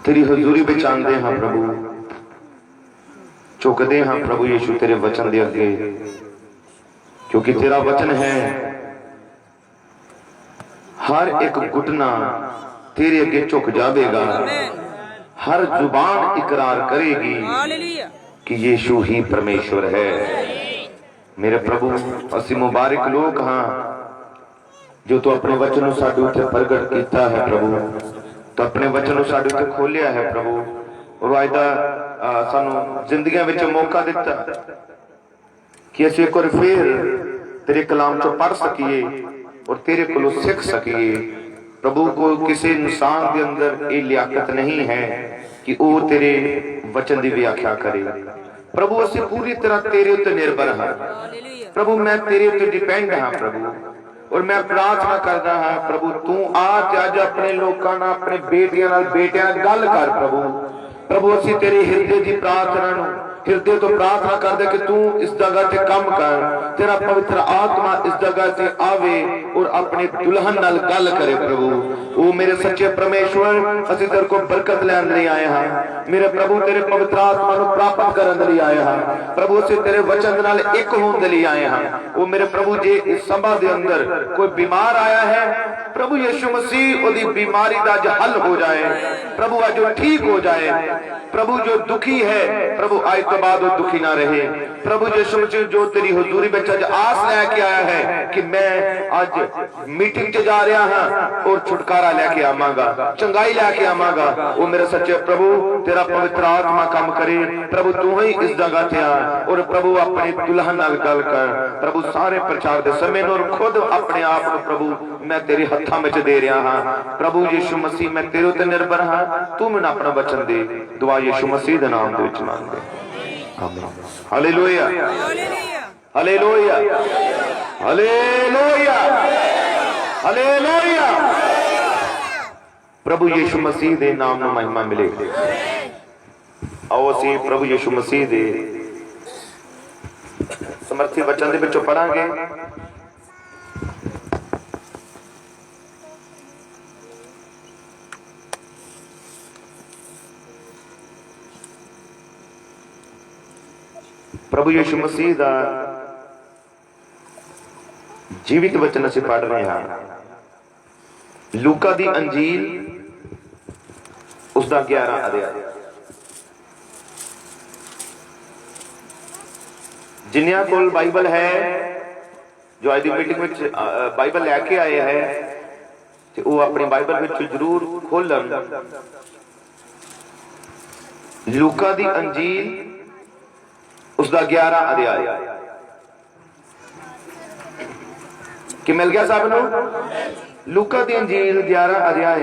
तेरी हजूरी विच आंदे हाँ प्रभु, झुकदे हाँ प्रभु यीशु तेरे वचन दे अगे, क्योंकि तेरा वचन है हर एक घुटना तेरे अगे झुक जाएगा, हर जुबान इकरार करेगी कि यीशु ही परमेश्वर है। मेरे प्रभु असी मुबारक लोग हाँ जो तू अपने वचन साडे उत्ते प्रगट किया है प्रभु, तो अपने वचन साडे उत्ते खोलिया है प्रभु, और अज दा सानू जिंदगियां विच मौका दिता कि असीं एक बार फिर तेरे कलाम चो पढ़ सकीए और तेरे कोलों सीख सकीए। प्रभु को किसी इंसान के अंदर ये लियाकत नहीं है कि वो तेरे वचन की व्याख्या करे। प्रभु असीं पूरी तरह तेरे उत्ते निर्भर हाँ प्रभु, मैं तेरे उत्ते डिपेंड हाँ प्रभु, और मैं प्रार्थना करता हाँ प्रभु तू आज अज अपने लोगों नाल अपने बेटियां नाल बेटियां गल कर प्रभु। प्रभु असीं तेरे हृदय की प्रार्थना नूं हृदय तो प्रार्थना कर दे कि तू इस जगह से कम कर, तेरा पवित्र आत्मा इस जगह से आवे और अपने दुल्हन नाल गल करे प्रभु। ओ मेरे सच्चे परमेश्वर, असीं तेरे को बरकत लैण लई आए हाँ मेरे प्रभु, तेरे पवित्र आत्मा नूं प्राप्त करन लई आए हाँ प्रभु, असीं तेरे वचन नाल एक होण दे लई आए हाँ। ओ मेरे प्रभु, जे इस सभा दे अंदर कोई बीमार आया है प्रभु यीशु मसीह ओदी बीमारी दा अज हल हो जाए प्रभु, आज वो ठीक हो जाए प्रभु। जो दुखी है प्रभु आज तो बाद वो दुखी ना रहे प्रभु यीशु मसीह, जो तेरी हुजूरी में आज आस लेके आया है कि मैं आज मीटिंग च जा रहा हाँ और छुटकारा लेके आवांगा, चंगाई लेके आवांगा। वो मेरे सच्चे प्रभु तेरा पवित्र आत्मा काम करे प्रभु, तू ही इस जगह ते आ और प्रभु अपने दुल्हन नाल गल कर प्रभु। सारे प्रचार दे समय और खुद अपने आप को प्रभु मैं तेरे हत्थां विच दे रहा हाँ प्रभु यीशु मसीह, मैं तेरे उत्ते निर्भर हाँ, तू मैनूं अपना वचन दे। दुआ यीशु मसीह दे नाम दे विच मंगदे आमीन। हालेलुया हालेलुया हालेलुया हालेलुया। प्रभु यीशु मसीह दे नाम नूं महिमा मिले। आओ असीं प्रभु यीशु मसीह दे समर्थी वचन दे विचों पढ़ांगे। प्रभु यीशु मसीह दा जीवित वचन असीं पढ़ रहे हैं। लूका दी अंजील उसका 11 अध्याय। जिन्हियां कोल बाइबल है, जो आज दी मीटिंग में बाइबल लैके आए हैं, तो वो अपनी बाइबल में जरूर खोलन। लूका दी अंजील उसका 11 अध्याय कि मिल गया सब नूं। लूका दी अंजील 11 अध्याय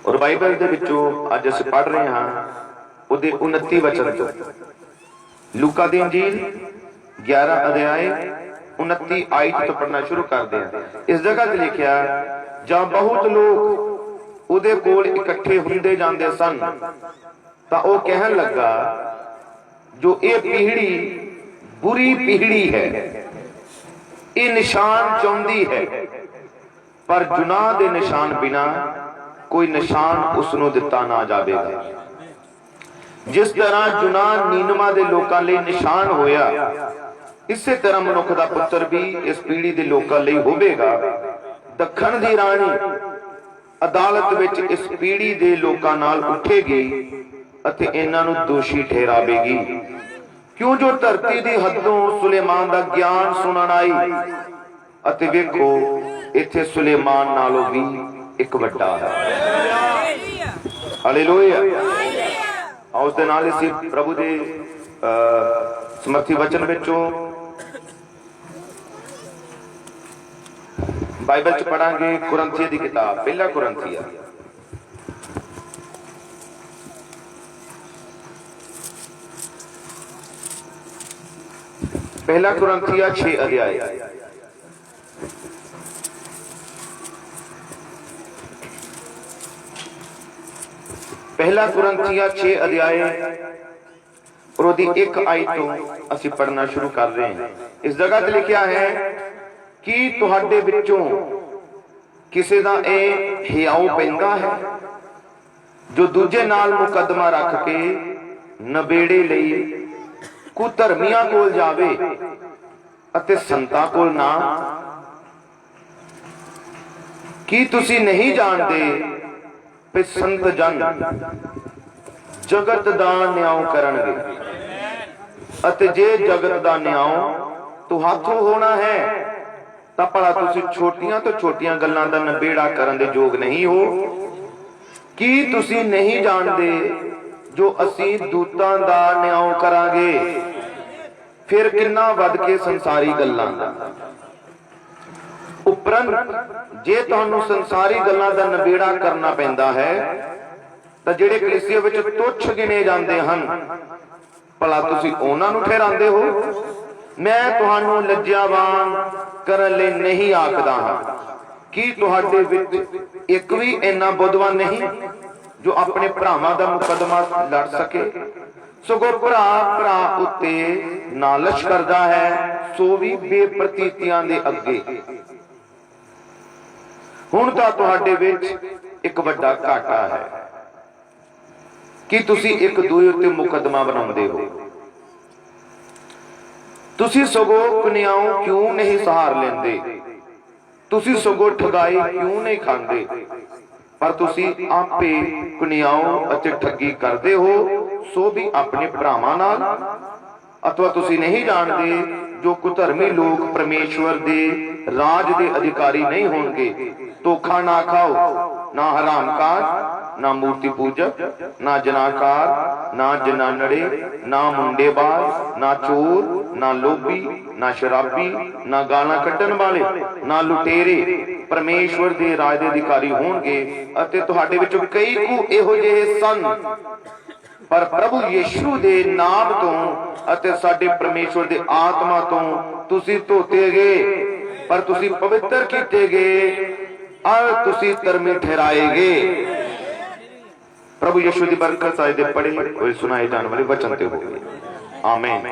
और बाइबल दे विचों अज असीं पढ़ रहे हां उहदे 29 वचन तो। लूका दी अंजील 11 अध्याय 29 आयत तो पढ़ना शुरू करते हैं। इस जगह ते लिखिया, जहां बहुत लोग उहदे कोल इकट्ठे हुंदे जांदे सन तां ओह कहण लगा, जो ये पीढ़ी बुरी पीढ़ी है, ये निशान चाहती है, पर जुनाह दे निशान बिना कोई निशान उसनों दिता ना जाएगा। जिस तरह जुनाह नीनवा दे लोकां लई निशान होया, इसे तरह मनुख दा पुत्र भी इस पीढ़ी दे लोकां लई होवेगा। दखन दी राणी अदालत विच इस पीढ़ी दे लोकां नाल उठेगी अते इन्हां नूं दोषी ठहरावेगी, क्यों जो धरती दी हदों सुलेमान दा ज्ञान सुनन आई, अते वेखो इत्थे सुलेमान नालों भी एक वड्डा है। हालेलुया। और उस दे नाल इसी प्रभु दे समर्थी वचन विचों बाइबल च पढ़ांगे कुरंथिया दी किताब, पहला कुरंथिया पहला कुरंथिया 6 अध्याय। पहला कुरंथिया 6 अध्याय और ओदी 1 आयत तो असीं पढ़ना शुरू कर रहे हैं। इस जगह ते लिखिया है कि तुहाडे विचों किसे दा ए हियाऊ पैंदा है जो दूजे नाल मुकदमा रख के नबेड़े लई कुधर्मियां कोल जावे अते संतां कोल ना। की तुसी नहीं जानते कि संत जन जगत दा न्याय करनगे अते जे जगत दा न्याय तो हाथों होना है तां भला तुसी छोटियां तो छोटियां गल्लां दा नबेड़ा करन दे योग नहीं हो। की तुसी नहीं जानते जो असी दूतां दा न्याय करांगे फिर किन्ना वध के संसारी गल्लां दा। उपरंत जे तुहानू संसारी गल्लां दा नबेड़ा करना पैंदा है तां जिहड़े कलीसिया विच तुच्छ गिने जांदे हन भला तुसी उहनां नूं ठहरांदे हो। मैं तुहानू लज्जावान करन लई नहीं आखदा हां। की तुहाडे विच एक भी इन्ना बुद्धवान नहीं जो अपने भरावां दा मुकदमा लड़ सके। सगों भरा भरा उत्ते नालच करदा है सो भी बेप्रतीतियां दे अगे। हुण तां तुहाडे विच एक वड्डा घाटा है कि तुसी एक दूए उत्ते मुकदमा बनाउंदे हो। तुसी सगों कन्याओं क्यों नहीं सहार लेंदे, तुसी सगों ठगाई क्यों नहीं खांदे, पर तुसी आपे कन्याओं अते ठगी करदे हो सो भी अपने भरावां नाल। अथवा तुसी नहीं जानते जो कुधर्मी लोग परमेश्वर दे राज दे अधिकारी नहीं होंगे। धोखा ना खाओ, ना हरामकार, ना मूर्ति पूजक, ना जनाकार, ना जनानड़े, ना मुंडेबाज, ना चोर, ना लोभी, ना शराबी, ना गालां कड्डण वाले, ना लुटेरे परमेश्वर दे राज दे अधिकारी होंगे। अते तुहाडे विचों कई कु इहो जिहे सन पर प्रभु यीशु दे नाम तो अते साडे परमेश्वर दे आत्मा तो तुसी धोते गए, पर तुसी पवित्र कीते गए और तुसी धर्मी ठहराए गए। प्रभु यीशु दी बरकत साए दे पढ़े और सुनाए जाने वाले वचन ते हो। आमीन।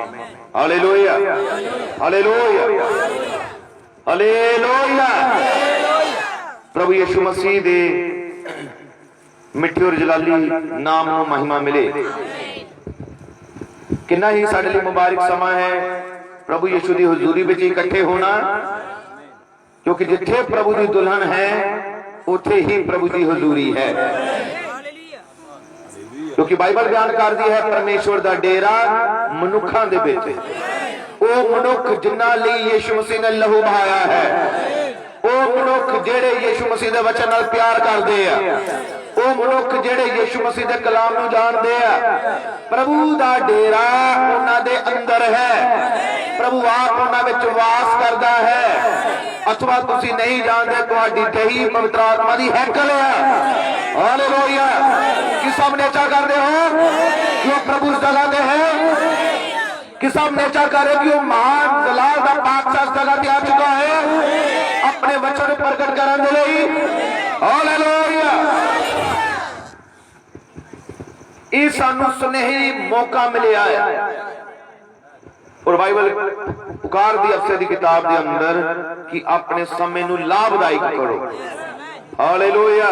हालेलुया, हालेलुया, हालेलुया। प्रभु यीशु मसीह दे मिठे और जलाली नाम नूं महिमा मिले। किन्ना ही साडे लई मुबारक समा है प्रभु यीशु दी हुजूरी विच इकट्ठे होना, क्योंकि जिथे प्रभु दी दुल्हन है उथे ही प्रभु दी हुजूरी है। क्योंकि बाइबल बयान करदी है परमेश्वर दा डेरा मनुखां दे विच। ओ मनुख जिन्हां लई यीशु मसीह ने लहू बहाया है, ओ मनुख जेड़े यीशु मसीह दे वचन नाल प्यार करदे आ, ओ मनुख जेड़े यीशु मसीह दे कलाम नूं जानदे आ, प्रभु दा डेरा उन्हां दे अंदर है। प्रभु आप उन्हां विच वास करदा है। अथवा तुसी नहीं जानते तुहाडी दही पवित्र आत्मा दी हैकल है। हालेलुया। कि सब नेचा करदे हो कि वो प्रभु इस जगह ते है, कि सब नेचा करे कि वो महान दलाल दा बादशाह जगह ते आ चुका है अपने वचन प्रकट करन दे लई। हालेलुया। ये सानू सुनेही मौका मिलिया है। और बाइबल पुकार दी अफसर दी किताब दे अंदर कि अपने समय नू लाभदायक करो। हालेलुया।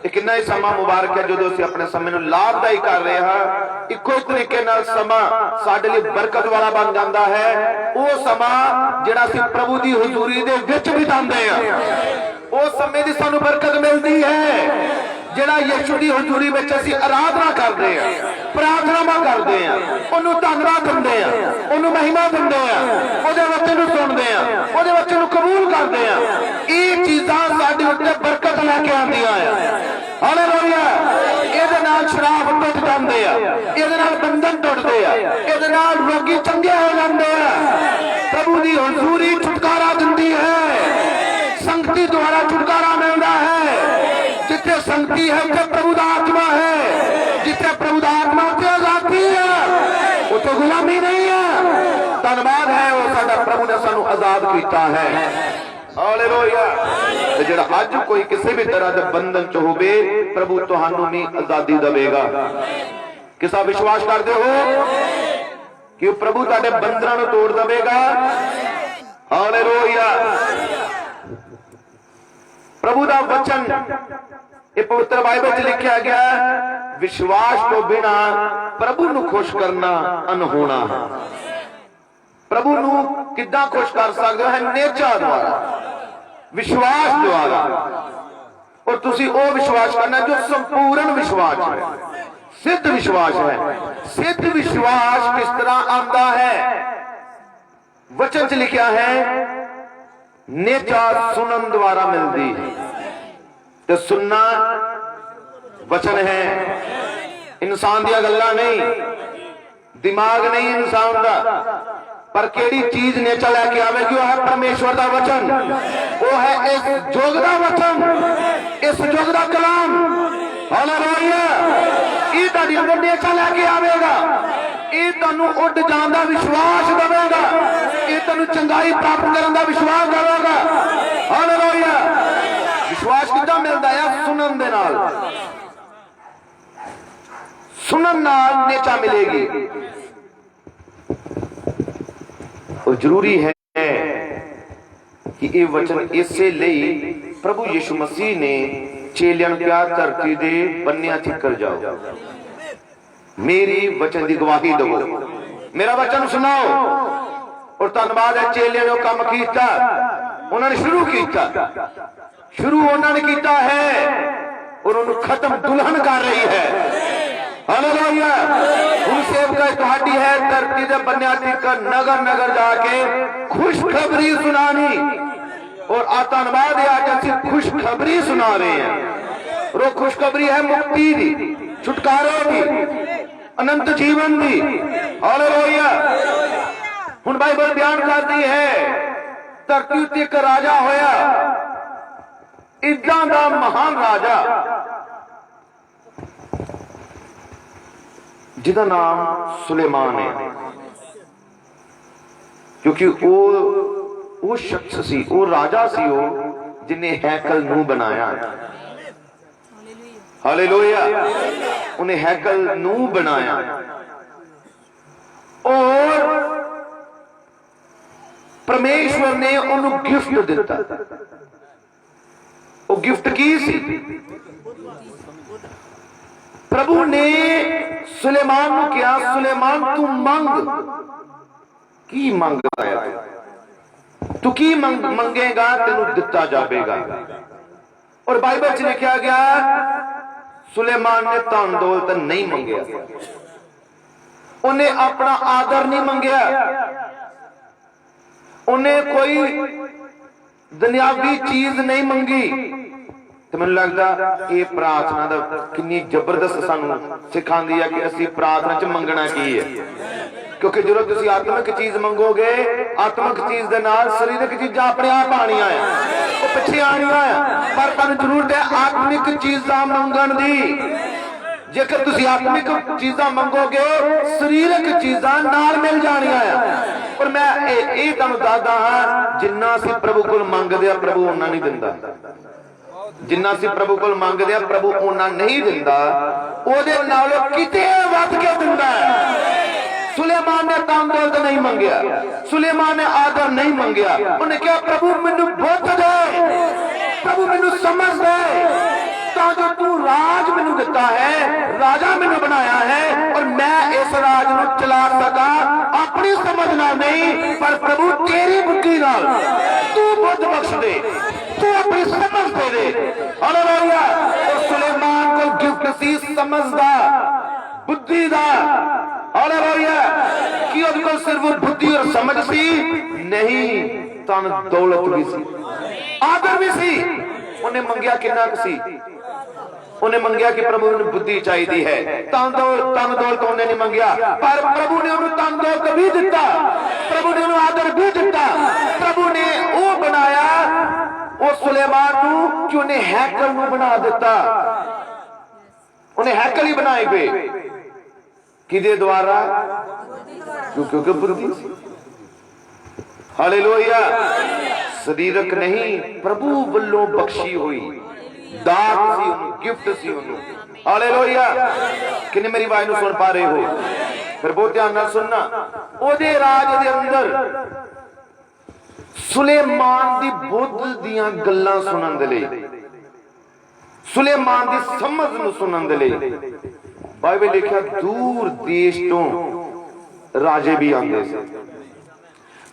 किन्ना ही समा मुबारक है जो असीं अपने समय नू लाभदायक कर रहे हैं। इको ही तरीके नाल समा साडे लई बरकत वाला बन जांदा है। वो समा जिहड़ा असीं प्रभु दी हुजूरी दे विच बितांदे आ, उस समय दी सानू बरकत मिलदी है। जिहड़ा यीशु दी हुजूरी विच असीं आराधना करदे आ, प्रार्थना करदे आ, ओनू धन्नवाद दिंदे आ, ओनू महिमा दिंदे आ, ओदे वचन नूं सुणदे आ, ओदे वचन नूं कबूल करदे आ। ये चीज़ां साडे उत्ते बरकत लैके आंदियां आ। हालेलुया। इहदे नाल शराब टुट जांदे आ, इहदे नाल बंधन टुटदे आ, इहदे नाल रोगी चंगे हो जांदे आ। प्रभु दी हुजूरी छुटकारा दिंदी है। संगति द्वारा छुटकारा मिलदा है। जिथे संगति है उसे प्रभु दा आत्मा है। जिथे प्रभु दा आत्मा उसे आजादी है, उसे गुलामी नहीं है। धन्यवाद है वो साडा प्रभु ने सानू आजाद कीता है। हालेलुया। ते जिहड़ा अज कोई किसी भी तरह के बंधन च होवे प्रभु तुहानू भी आजादी देवेगा। किसा विश्वास करते हो कि प्रभु तुहाडे बंधनां नूं तोड़ देवेगा। हालेलुया। प्रभु दा वचन ये पवित्र बाइबल च लिखा गया विश्वास तो बिना प्रभु नू खुश करना अनहोना है। प्रभु नू किद्दां खुश कर सकते हो? है नेचा द्वारा, विश्वास द्वारा। और तुसी वो विश्वास करना जो संपूर्ण विश्वास है, सिद्ध विश्वास है। सिद्ध विश्वास किस तरह आता है? वचन च लिखा है नेचा सुनन द्वारा मिलती है। तो सुनना वचन है, इंसान दिया गल्लां नहीं, दिमाग नहीं इंसान का। पर केड़ी चीज नेचा लैके आवेगी? वो है परमेश्वर का वचन, वो है इस जुग का वचन, इस जुग का कलाम। हालेलुया! ये तुहाडे अंदर नेचा लैके आवेगा, ये तुहानू उड़ जाण दा विश्वास देवेगा, ये तुहानू चंगाई प्राप्त करन दा विश्वास देवेगा। हालेलुया! विश्वास किद्दां मिलदा है? सुनन दे नाल। सुनन नाल नेचा मिलेगी। और जरूरी है कि ये वचन इसे लिए प्रभु यीशु मसीह ने चेलियां क्या धरती दे बन्निया तिकर जाओ, मेरी वचन की गवाही दो, मेरा वचन सुनाओ। और धन्यवाद है चेलियां ने काम किया, उन्होंने शुरू किया, शुरू उन्होंने किया है और उन्होंने खत्म दुल्हन कर रही है। हालेलुया! हुण सेवकाई तुहाडी है धरती दे बन्निया तिकर नगर नगर जाके खुशखबरी सुनानी। और धन्यवाद है आज असीं खुशखबरी सुना रहे हैं। और वो खुशखबरी है मुक्ति दी, छुटकारे की, अनंत जीवन की। हालेलुया! हुण बाइबल बयान करती है धरती उत्ते एक राजा होया, इदां दा महान राजा जिदा नाम सुलेमान है। क्योंकि वो शख्स सी, वो राजा सी, वो जिन्हें हैकल नू बनाया। हालेलुया! उन्हें हैकल नू बनाया। और परमेश्वर ने उन्हें गिफ्ट दिता। वो गिफ्ट की सी? प्रभु ने सुलेमान को क्या, सुलेमान तू मंग, की मंगता है तू, की मंगेगा तेनू दिता जाएगा। और बाइबल च लिखा गया सुलेमान ने धन दौलत नहीं मंगया, उन्हें अपना आदर नहीं मंगया, उन्हें कोई दुनियावी चीज नहीं मंगी। तो मैनूं लगदा ये प्रार्थना दा कितनी जबरदस्त सानू सिखांदी है कि असीं प्रार्थना च मंगना की है। क्योंकि जो तुसीं आत्मिक चीज मंगोगे, आत्मिक चीज दे नाल शरीरक चीज़ां अपने आप आनियां है, वो पिछे आनियां है। पर तुहानूं जरूरत है आत्मिक चीज़ां मंगण दी। जेकर तुसीं आत्मिक चीज़ां मंगोगे, शरीरक चीज़ां नाल मिल जानियां है। पर मैं ये तुहानूं दसदा हां, जिन्ना असीं प्रभु कोल मंगदे आ प्रभु उन्ना नहीं दिंदा। जिन्ना असीं प्रभु कोल मंगदे आ प्रभु उन्ना नहीं दिंदा, ओहदे नालों किते वध के दिंदा है। सुलेमान ने धन दौलत नहीं मंगया, सुलेमान ने आदर नहीं मंगया, उन्हें कहा प्रभु मैनू बुद्ध दे, प्रभु मैनू समझ दे, जो तू राज मैनू दिता है, राजा मैनू बनाया है, और मैं इस राज नू चला सका अपनी समझ नाल नहीं, पर प्रभु तेरी बुद्धि नाल तू बुद्ध बख्श दे, तू अपनी समझ दे दे। हालेलुया! और सुलेमान को गिफ्ट सी समझ दा, बुद्धि दा। हालेलुया! कि उनके को सिर्फ बुद्धि और समझ सी नहीं, धन दौलत भी सी, आदर भी सी। उन्हें मंगया किन्ना सी? उन्हें मंगया कि प्रभु ने बुद्धि चाहिए है, धन दौलत उन्हें नहीं मंगया, पर प्रभु ने उन्हें धन दौलत भी दिता, प्रभु ने उन्हें आदर भी दिता। प्रभु ने वो बनाया वो सुलेमान नू कि उन्हें हैकल नू बना दिता। उन्हें हैकल ही बनाए पे किदे द्वारा? क्योंकि बुद्धि। हालेलुया! शरीरक नहीं, प्रभु वल्लों बख्शी हुई दात सी, गिफ्ट सी उन्हें। हालेलुया! किन्ने मेरी आवाज सुन पा रहे हो? फिर बहुत ध्यान नाल सुनना। ओदे राज दे अंदर सुलेमान दी बुद्ध दियां गल्लां सुनन दे लई सुलेमान की समझ नूं सुनन दे लई बाइबल लिखा दूर देश तो राजे भी आंदे सी,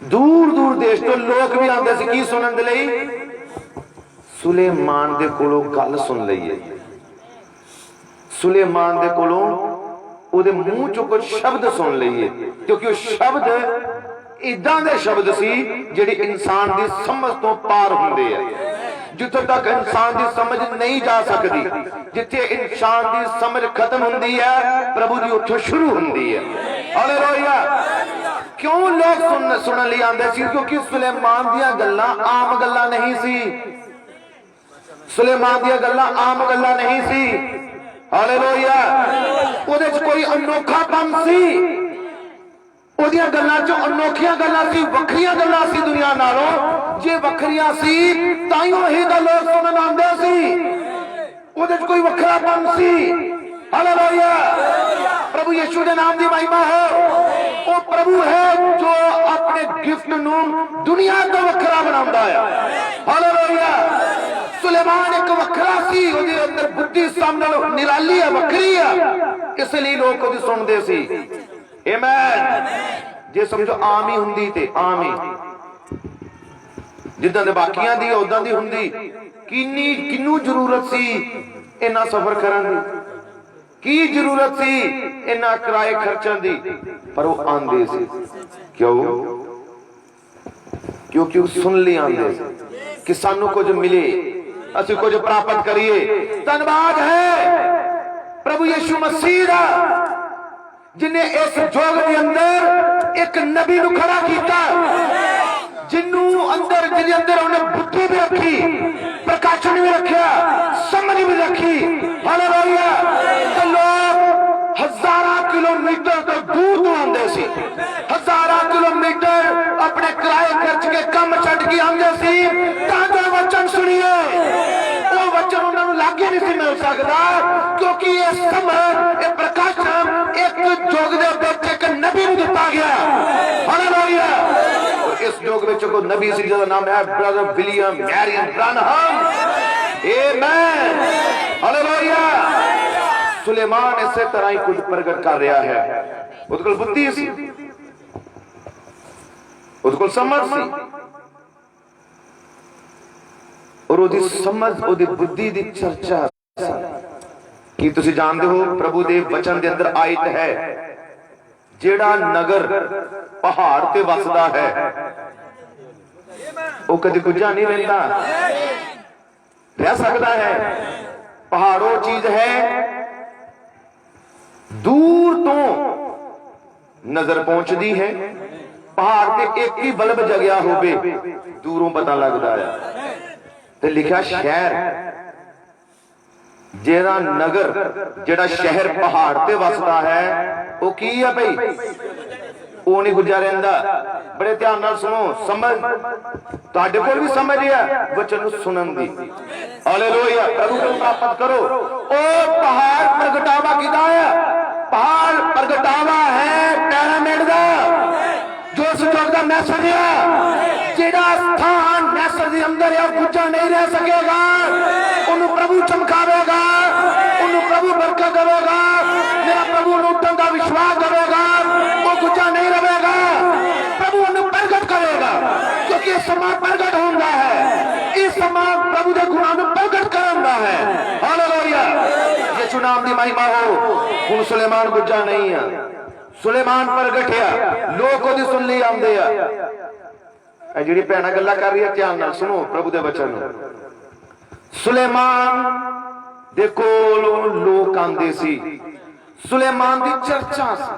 दूर दूर देश तो लोग भी आंदे सी की सुनन दे लई, सुलेमान दे कोलों गल सुन लईए, सुलेमान दे कोलों ओदे मुंह चों कुछ शब्द सुन लईए, क्योंकि वो शब्द इदां दे शब्द सी जिहड़े इंसान दी समझ तो पार हुंदे आ। जिथे तक इंसान की समझ नहीं जा सकती, जिथे इंसान की समझ खत्म होती है प्रभु की उत्थों शुरू होती है। हालेलुया। क्यों लोग सुनने लिए आंदे सी? क्योंकि सुलेमान दी गल्लां आम गल्लां नहीं सी, सुलेमान दी गल्लां आम गल्लां नहीं सी। हालेलुया। उहदे च कोई अनोखापन सी, ओदियां गल्लां च अनोखियां गल्लां सी, वखरियां गल्लां सी दुनिया नालों। जे वखरियां सी ताइयों ही दा लोग सुनन आंदे सी, ओदे च कोई वखरापन सी। हालेलुया। प्रभु यीशु दे नाम दी महिमा हो। वो प्रभु है जो अपने गिफ्ट नूं दुनिया तो वखरा बनांदा है। हालेलुया। सुलेमान एक वखरा सी, ओदे अंदर बुद्धि सामने निराली है, वखरी है, इसलिए लोग ओदी सुनदे सी। आमीन। जे समझो आम ही हुंदी ते आम ही जिद्दां दे बाकियां दी उदां दी हुंदी, किन्नू जरूरत सी इन्ना सफर करन दी, की जरूरत सी इन्ना किराए खर्चण दी, पर वो आंदे सी। क्यों? क्योंकि सुन ले आंदे सी कि सानू कुछ मिले, असीं कुछ प्राप्त करिए। धन्यवाद है प्रभु यीशु मसीह दा जिन्हें इस जोग के अंदर एक नबी नूं खड़ा किया, जिन्हों अंदर जिन्हें अंदर उन्हें बुद्धि भी रखी, प्रकाशन भी रखा, समझ भी रखी। हालेलुया। तो लोग हजारा किलोमीटर तो दूर तो आंदे सी, हजारा किलोमीटर अपने किराए खर्च के कम छड्ड के आंदे सी तां वचन सुनिए। वो वचन उन्होंने लागे नहीं सी मिल सकता, क्योंकि ये समझ ये प्रकाशन एक जोग दे विच एक नबी नूं दिता गया। हालेलुया। और इस जोग विच कोई नबी सी जिहदा नाम है ब्रदर विलियम मैरियन ब्रानहम। आमीन। हालेलुया। सुलेमान इसे तरह ही कुछ प्रगट कर रहा है। उसके कोल बुद्धि सी, उसके कोल समझ सी, और ओदी समझ ओदी बुद्धि दी चर्चा की तुसी जानते हो प्रभु दे वचन दे अंदर आयत है, जेड़ा नगर पहाड़ ते वसदा है वो कदी गुजा नहीं रहिंदा, रह सकता है। पहाड़ों चीज है दूर तो नजर पहुंचती है, पहाड़ ते एक ही बल्ब जगया होवे दूरों पता लगता है। ते लिखा शहर जेड़ा नगर जेड़ा शहर पहाड़ ते वसदा है वो की है भाई, वो नहीं गुजर रहिंदा। बड़े ध्यान नाल सुनो, समझ तुहाडे कोल भी समझ है वचन सुनन दी। हालेलुया। प्रभु को प्राप्त करो। ओ पहाड़ प्रगटावा किदा है? पहाड़ प्रगटावा है पिरामिड दा, जो उस जोग दा मैसेज है। जेड़ा स्थान मैसेज दे अंदर है गुजा नहीं रह सकेगा, उन्हें प्रभु चमकावेगा, उन्हें प्रभु बरकत देगा, मेरा प्रभु उठन का विश्वास देगा, वो गुजा नहीं रहेगा, प्रभु उन्हें प्रगट करेगा। क्योंकि इस समय प्रगट होता है, इस समय प्रभु के गुणों में प्रगट करता है। हालेलुया। यीशु नाम दी महिमा हो। हुण सुलेमान गुजा नहीं है, सुलेमान प्रगट है, लोग ओदी सुन ली आंदे आ। जिहड़ी भैणां गल्लां कर रही है ध्यान नाल सुनो प्रभु दे वचन। सुलेमान दे कोल लोग आंदे सी, सुलेमान दी चर्चा सी,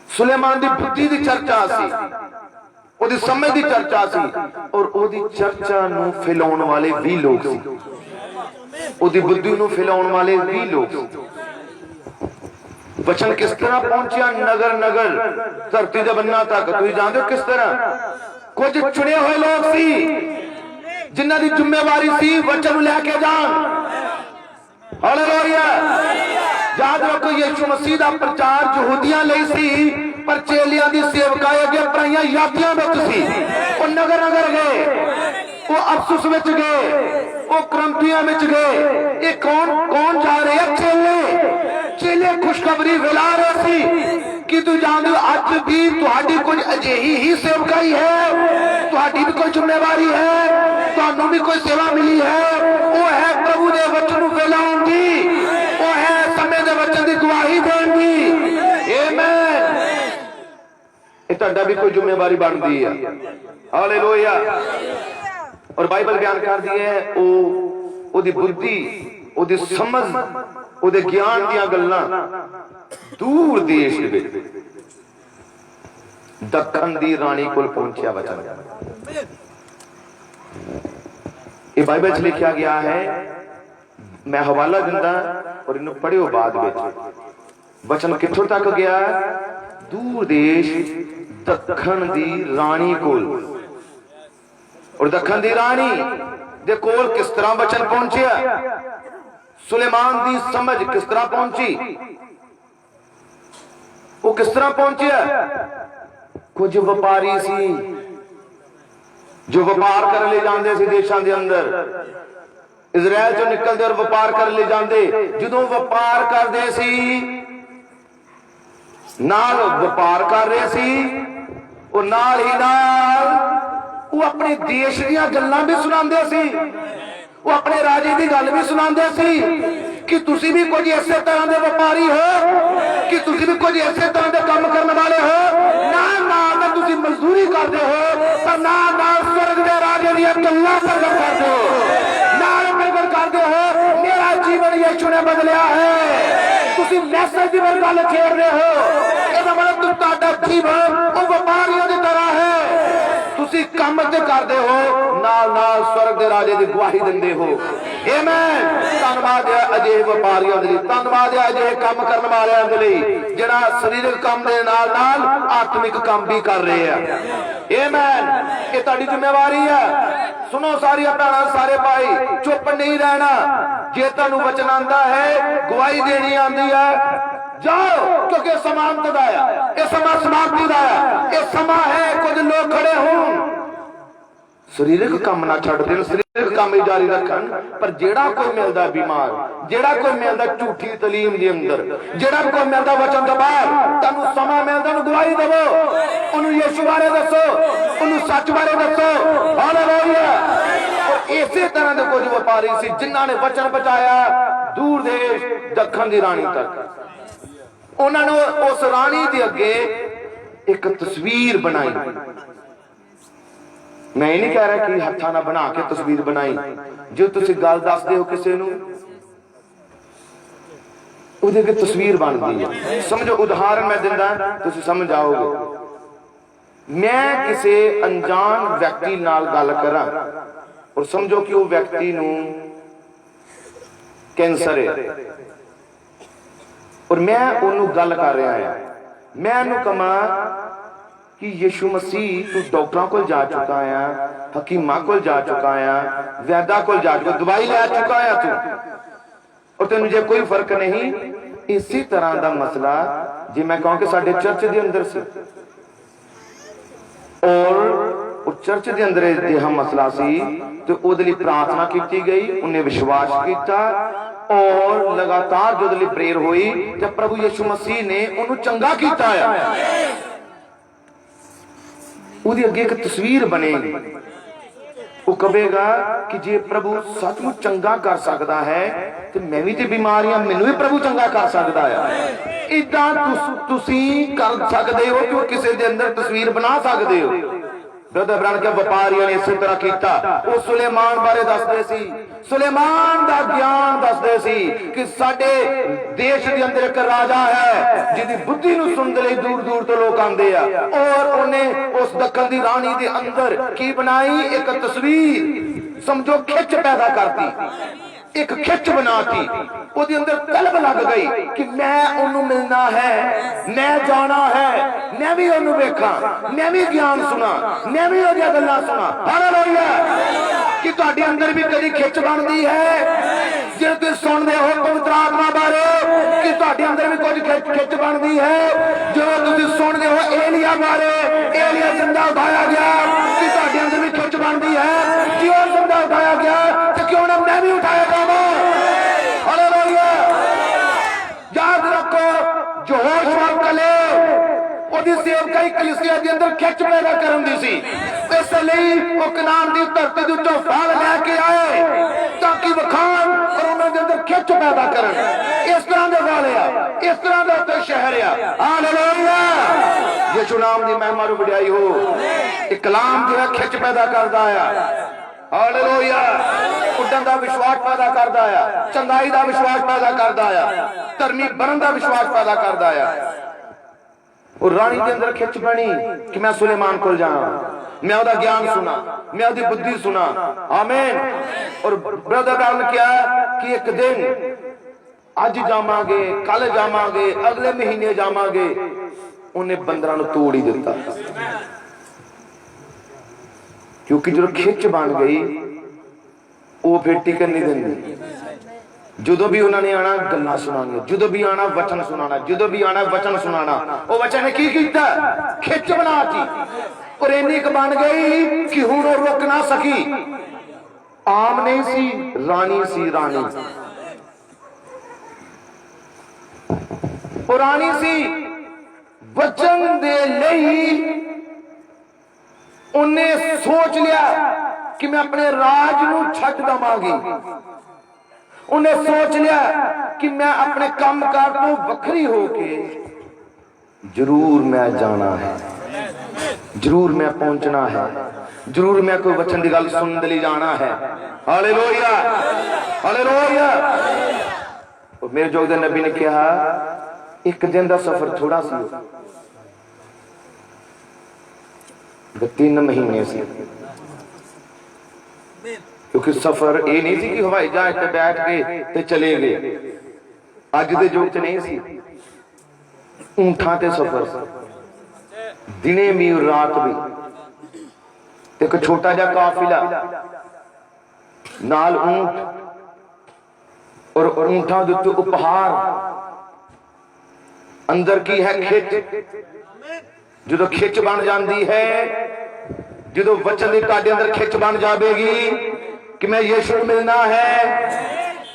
सुलेमान दी बुद्धि दी चर्चा सी, ओदी समझ दी चर्चा सी, और ओदी चर्चा नूं फैलाउण वाले भी लोग सी, ओदी बुद्धि नूं फैलाउण वाले भी लोग सी। वचन किस तरह पहुंचा नगर नगर धरती दे बन्ना तक, तुम जानते हो किस तरह? कुछ चुने हुए लोग सी जिन्हां दी जिम्मेवारी सी वचन लैके जान। हालेलुया। याद रखो यीशु मसीह दा प्रचार यहूदियां लई सी, पर चेलियां दी सेवकाई अगे पराइयां यादियां विच सी। वो नगर नगर गए, वो अफसुस विच गए, वो क्रंतियां विच गए। ये कौन कौन जा रहे हैं? चेले। चेले खुशखबरी फैला रहे सी कि तू जानते हो अज भी तुहाडी कुछ अजिही ही सेवकाई है, तुहाडी भी कोई जिम्मेवारी है, तुहानू भी कोई सेवा मिली है। वो है प्रभु के वचन नूं फैलाउण दी, वो है समय के वचन की गवाही देण दी। आमीन। ये तुहाडा भी कोई जिम्मेवारी बनती है। हालेलुया। और बाइबल बयान कर दी है ओदी बुद्धि, ओदी समझ, ओदे ज्ञान दियां गल्लां दूर देश दे दखन दी रानी कोल पहुंचिया वचन। ये बाइबल च लिखा गया है, मैं हवाला दिंदा और इन्हू पढ़ियो बाद विच। वचन कित्थों तक गया? दूर देश दखन दी रानी कोल। और दखन दी रानी दे कोल किस तरह वचन पहुंचिया? सुलेमान दी समझ किस तरह पहुंची? वो किस तरह पहुंचिया? कुछ व्यापारी सी जो व्यापार कर ले जाते सी देशों के अंदर, इजराइल चो निकलते और व्यापार कर ले जाते। जो व्यापार करते सी नाल व्यापार कर रहे सी, और नाल ही नाल वो अपने देश दियां गल्लां भी सुनांदे सी, वो अपने राजे की गल भी सुनांदे सी कि तुसी भी कुछ इसे तरह के व्यापारी हो, कि तुसी भी कुछ इसे तरह के काम करने वाले हो। ना तुसी मजदूरी करते हो, पर ना स्वर्ग के राजे दी गल्लां प्रगट करते हो, ना प्रगट करते हो मेरा जीवन यीशु ने बदलिया है। तुसी मैसेज की गल छेड़ रहे हो, इसदा मतलब तुहाडा जीवन वो व्यापारियों की तरह है। तुसी काम ते करदे हो, नाल नाल स्वर्ग दे राजे दी गवाही दिंदे हो। आमीन। धन्नवाद है अजे व्यापारियों दे, धन्नवाद है अजे काम करने वालियां दे लई जिहड़ा शरीरक काम दे नाल नाल आत्मिक काम भी कर रहे हैं। आमीन। ये तुहाडी जिम्मेवारी है। सुनो सारिया भैणां, सारे भाई, चुप नहीं रहना। जे तुहानू वचन आंदा है, गवाही देनी आंदी है, जाओ, क्योंकि समा अंत दा है, ये समा समाप्ति दा है, ये समा है कुछ लोग खड़े हों शरीरक काम ना छड़ देन, शरीरक काम ही जारी रखन, पर जेड़ा कोई मिलदा बीमार, जेड़ा कोई मिलदा झूठी तलीम दे अंदर, जेड़ा कोई मिलदा वचन दे बाहर, तन्नू समा मिलदा नु गवाही देवो, उन्हें यीशु बारे दसो, उन्हें सच बारे दसो। हालेलुया। और इसे तरह के कुछ व्यापारी सी जिन्हां ने वचन पहुंचाया दूर देश दखन दी रानी तक। उन्होंने उस रानी के अगे एक तस्वीर बनाई। मैं ये नहीं कह रहा कि हत्था ना बना के तस्वीर बनाई, जो तुम गल दसदे हो किसी नूं उहदे अगे तस्वीर बन गई है। समझो, उदाहरण मैं दिंदा, तुसीं समझ आओगे। मैं किसी अनजान व्यक्ति नाल गल करां और समझो कि वो व्यक्ति नूं कैंसर है, और मैं उन्होंने गल कर रहा है, मैं उन्होंने कहा कि यीशु मसीह तू डॉक्टरों को जा चुका है, हकीमां को जा चुका है, वैदा को जा चुका, दवाई ले चुका है तू, और तेन जे कोई फर्क नहीं। इसी तरह का मसला जे मैं कहूं कि साडे चर्च के अंदर से, और चर्च के अंदर यह मसला सी, तो उहदे लई प्रार्थना की गई, उन्हें विश्वास किया, और लगातार जो उहदे लई प्रेयर हुई, जब प्रभु यीशु मसीह ने उन्हें चंगा किया है। उहदे अगे एक तस्वीर बनेगी, वो कहेगा कि जे प्रभु सचमुच चंगा कर सकता है तो मैं भी तो बीमारियां मैनू भी प्रभु चंगा कर सकता है। इदा तुसी कर सकते हो कि किसी के अंदर तस्वीर बना सकते हो। ब्रदर ब्रांड के व्यापारियों ने इसी तरह किया। वो सुलेमान बारे दसदे सी, सुलेमान का ज्ञान दसदे सी कि साडे देश के अंदर एक राजा है जिसकी बुद्धि नूं सुनने लई दूर दूर तो लोग आंदे आ, और उन्हें उस दखन दी रानी दे अंदर की बनाई, एक तस्वीर, समझो खिच पैदा करती, एक खिच बनाती, उसके अंदर तलब लग गई कि मैं उन्हें मिलना है, मैं जाना है, मैं भी उन्हें देखा, मैं भी ज्ञान सुना, मैं भी उहदियां गल्लां सुना। हालेलुया। कि तुहाडे अंदर भी कभी खिच बनती है जे तुसीं सुनदे हो पवित्र आत्मा बारे, कि तुहाडे अंदर भी कुछ खिच बनती है जो तुसीं सुनदे हो एलिया बारे, एलिया जिंदा उठाया गया, कि तुहाडे अंदर भी खिच बनती है किसी और बंदा उठाया गया तो क्यों ना मैं भी उठाया जाऊंगा। हालेलुया। याद रखो जो होशवा कले ओदी सेवकाई कलीसिया के अंदर खिच पैदा करन दी सी, इसलिए वो कनान दी धरती दे उत्तों फल लेके आए ताकि वखान और उन्हां दे अंदर खिच पैदा करन। इस तरह दे वाले आ, इस तरह दे उत्ते शहर आ। हालेलुया। यीशु नाम दी महिमा नु वडियाई हो। इक कलाम जो है खिच पैदा करदा आ। हालेलुया। उड्डण दा विश्वास पैदा करदा आ, चंगाई दा विश्वास पैदा करदा आ, धर्मी बनन दा विश्वास पैदा करदा आ। और रानी के अंदर खिच बनी कि मैं सुलेमान को जाना, मैं ओदा ज्ञान सुना, मैं ओदी बुद्धि सुना। आमीन। और ब्रदर ब्राउन ने क्या कि एक दिन अज जावांगे, कल जावांगे, अगले महीने जावांगे, उन्हें बंदरां नूं तोड़ ही दिता, क्योंकि जो खिच बन गई वो फिर टिकन नहीं देंदी। जो भी उन्होंने आना गल्लां सुनानियां, जो भी आना वचन सुनाना, जो भी आना वचन सुनाना। वो वचन ने की कीता? खिच बनाती और इन्नी क बन गई कि हुण वो रुक ना सकी। आम नहीं सी, रानी सी। रानी और रानी सी वचन दे लई उन्हें सोच लिया कि मैं अपने राज नूं छड्ड दवांगी। उन्हें सोच लिया कि मैं अपने कामकाज तो वखरी होके जरूर मैं जाना है, जरूर मैं पहुंचना है, जरूर मैं कोई वचन की गल सुन ली जाना है। हालेलुया। हालेलुया। और मेरे जोग दे नबी ने कहा एक दिन का सफर थोड़ा सी, 3 महीने से, क्योंकि सफर ये नहीं सी कि हवाई जहाज पे बैठ के ते चले गए। अज दे युग च नहीं सी, ऊंठां ते सफर दिने भी रात भी। एक छोटा जा काफिला नाल ऊंट और ऊंठां दे उत्ते उपहार, अंदर की है खिच। जो खिच बन जाती है, जो वचन की तुहाडे अंदर खिच बन जाएगी कि मैं यीशु मिलना है,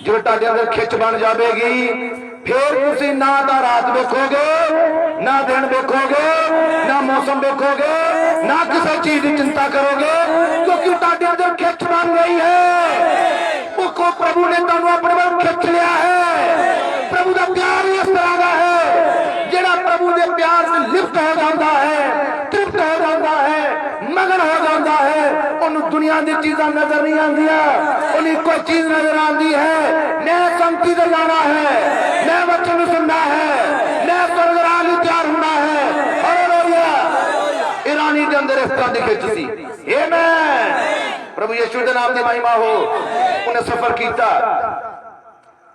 जो तुहाडे अंदर खिच बन जाएगी, फिर तुसीं ना तो रात देखोगे, ना दिन देखोगे, ना मौसम देखोगे, ना किसी चीज की चिंता करोगे, क्योंकि तुहाडे अंदर खिच बन गई है। उसको प्रभु ने तुहानूं अपने वाल खिच लिया है। प्रभु का प्यार इस तरह का है, जिहड़ा प्रभु के प्यार से लिप्त हो जाता है, तृप्त हो जाता है, मगन हो जाता है। उन्हें दुनिया की चीजा नजर नहीं आती, उन्हें कोई चीज नजर आती है। मैं संगति से जाना है, मैं वचन सुनना है, मैं स्वर्ग राज तैयार होना है। हालेलुया। ईरानी के अंदर इस तरह की खिच सी। आमीन। प्रभु यीशु के नाम की महिमा हो। उन्हें सफर किया,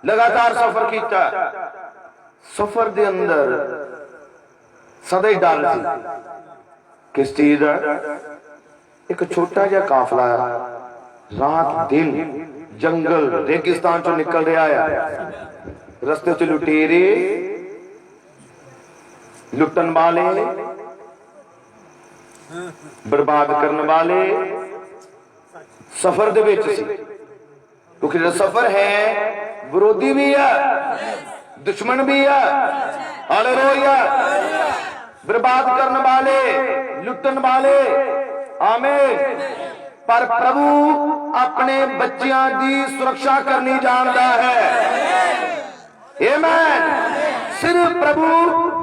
लगातार सफर किया। सफर के अंदर सदा ही डर सी। किस चीज का? एक छोटा जा काफिला रात दिन जंगल रेगिस्तान चो निकल रहा है। रस्ते च लुटेरे, लुटन वाले, बर्बाद करने वाले सफर दे विच सी। क्योंकि जो सफर है विरोधी भी है, दुश्मन भी है। हालेलुया। बर्बाद करने वाले, लुटन वाले। आमीन। पर प्रभु अपने बच्चियां की सुरक्षा करनी जानता है। आमीन। सिर्फ प्रभु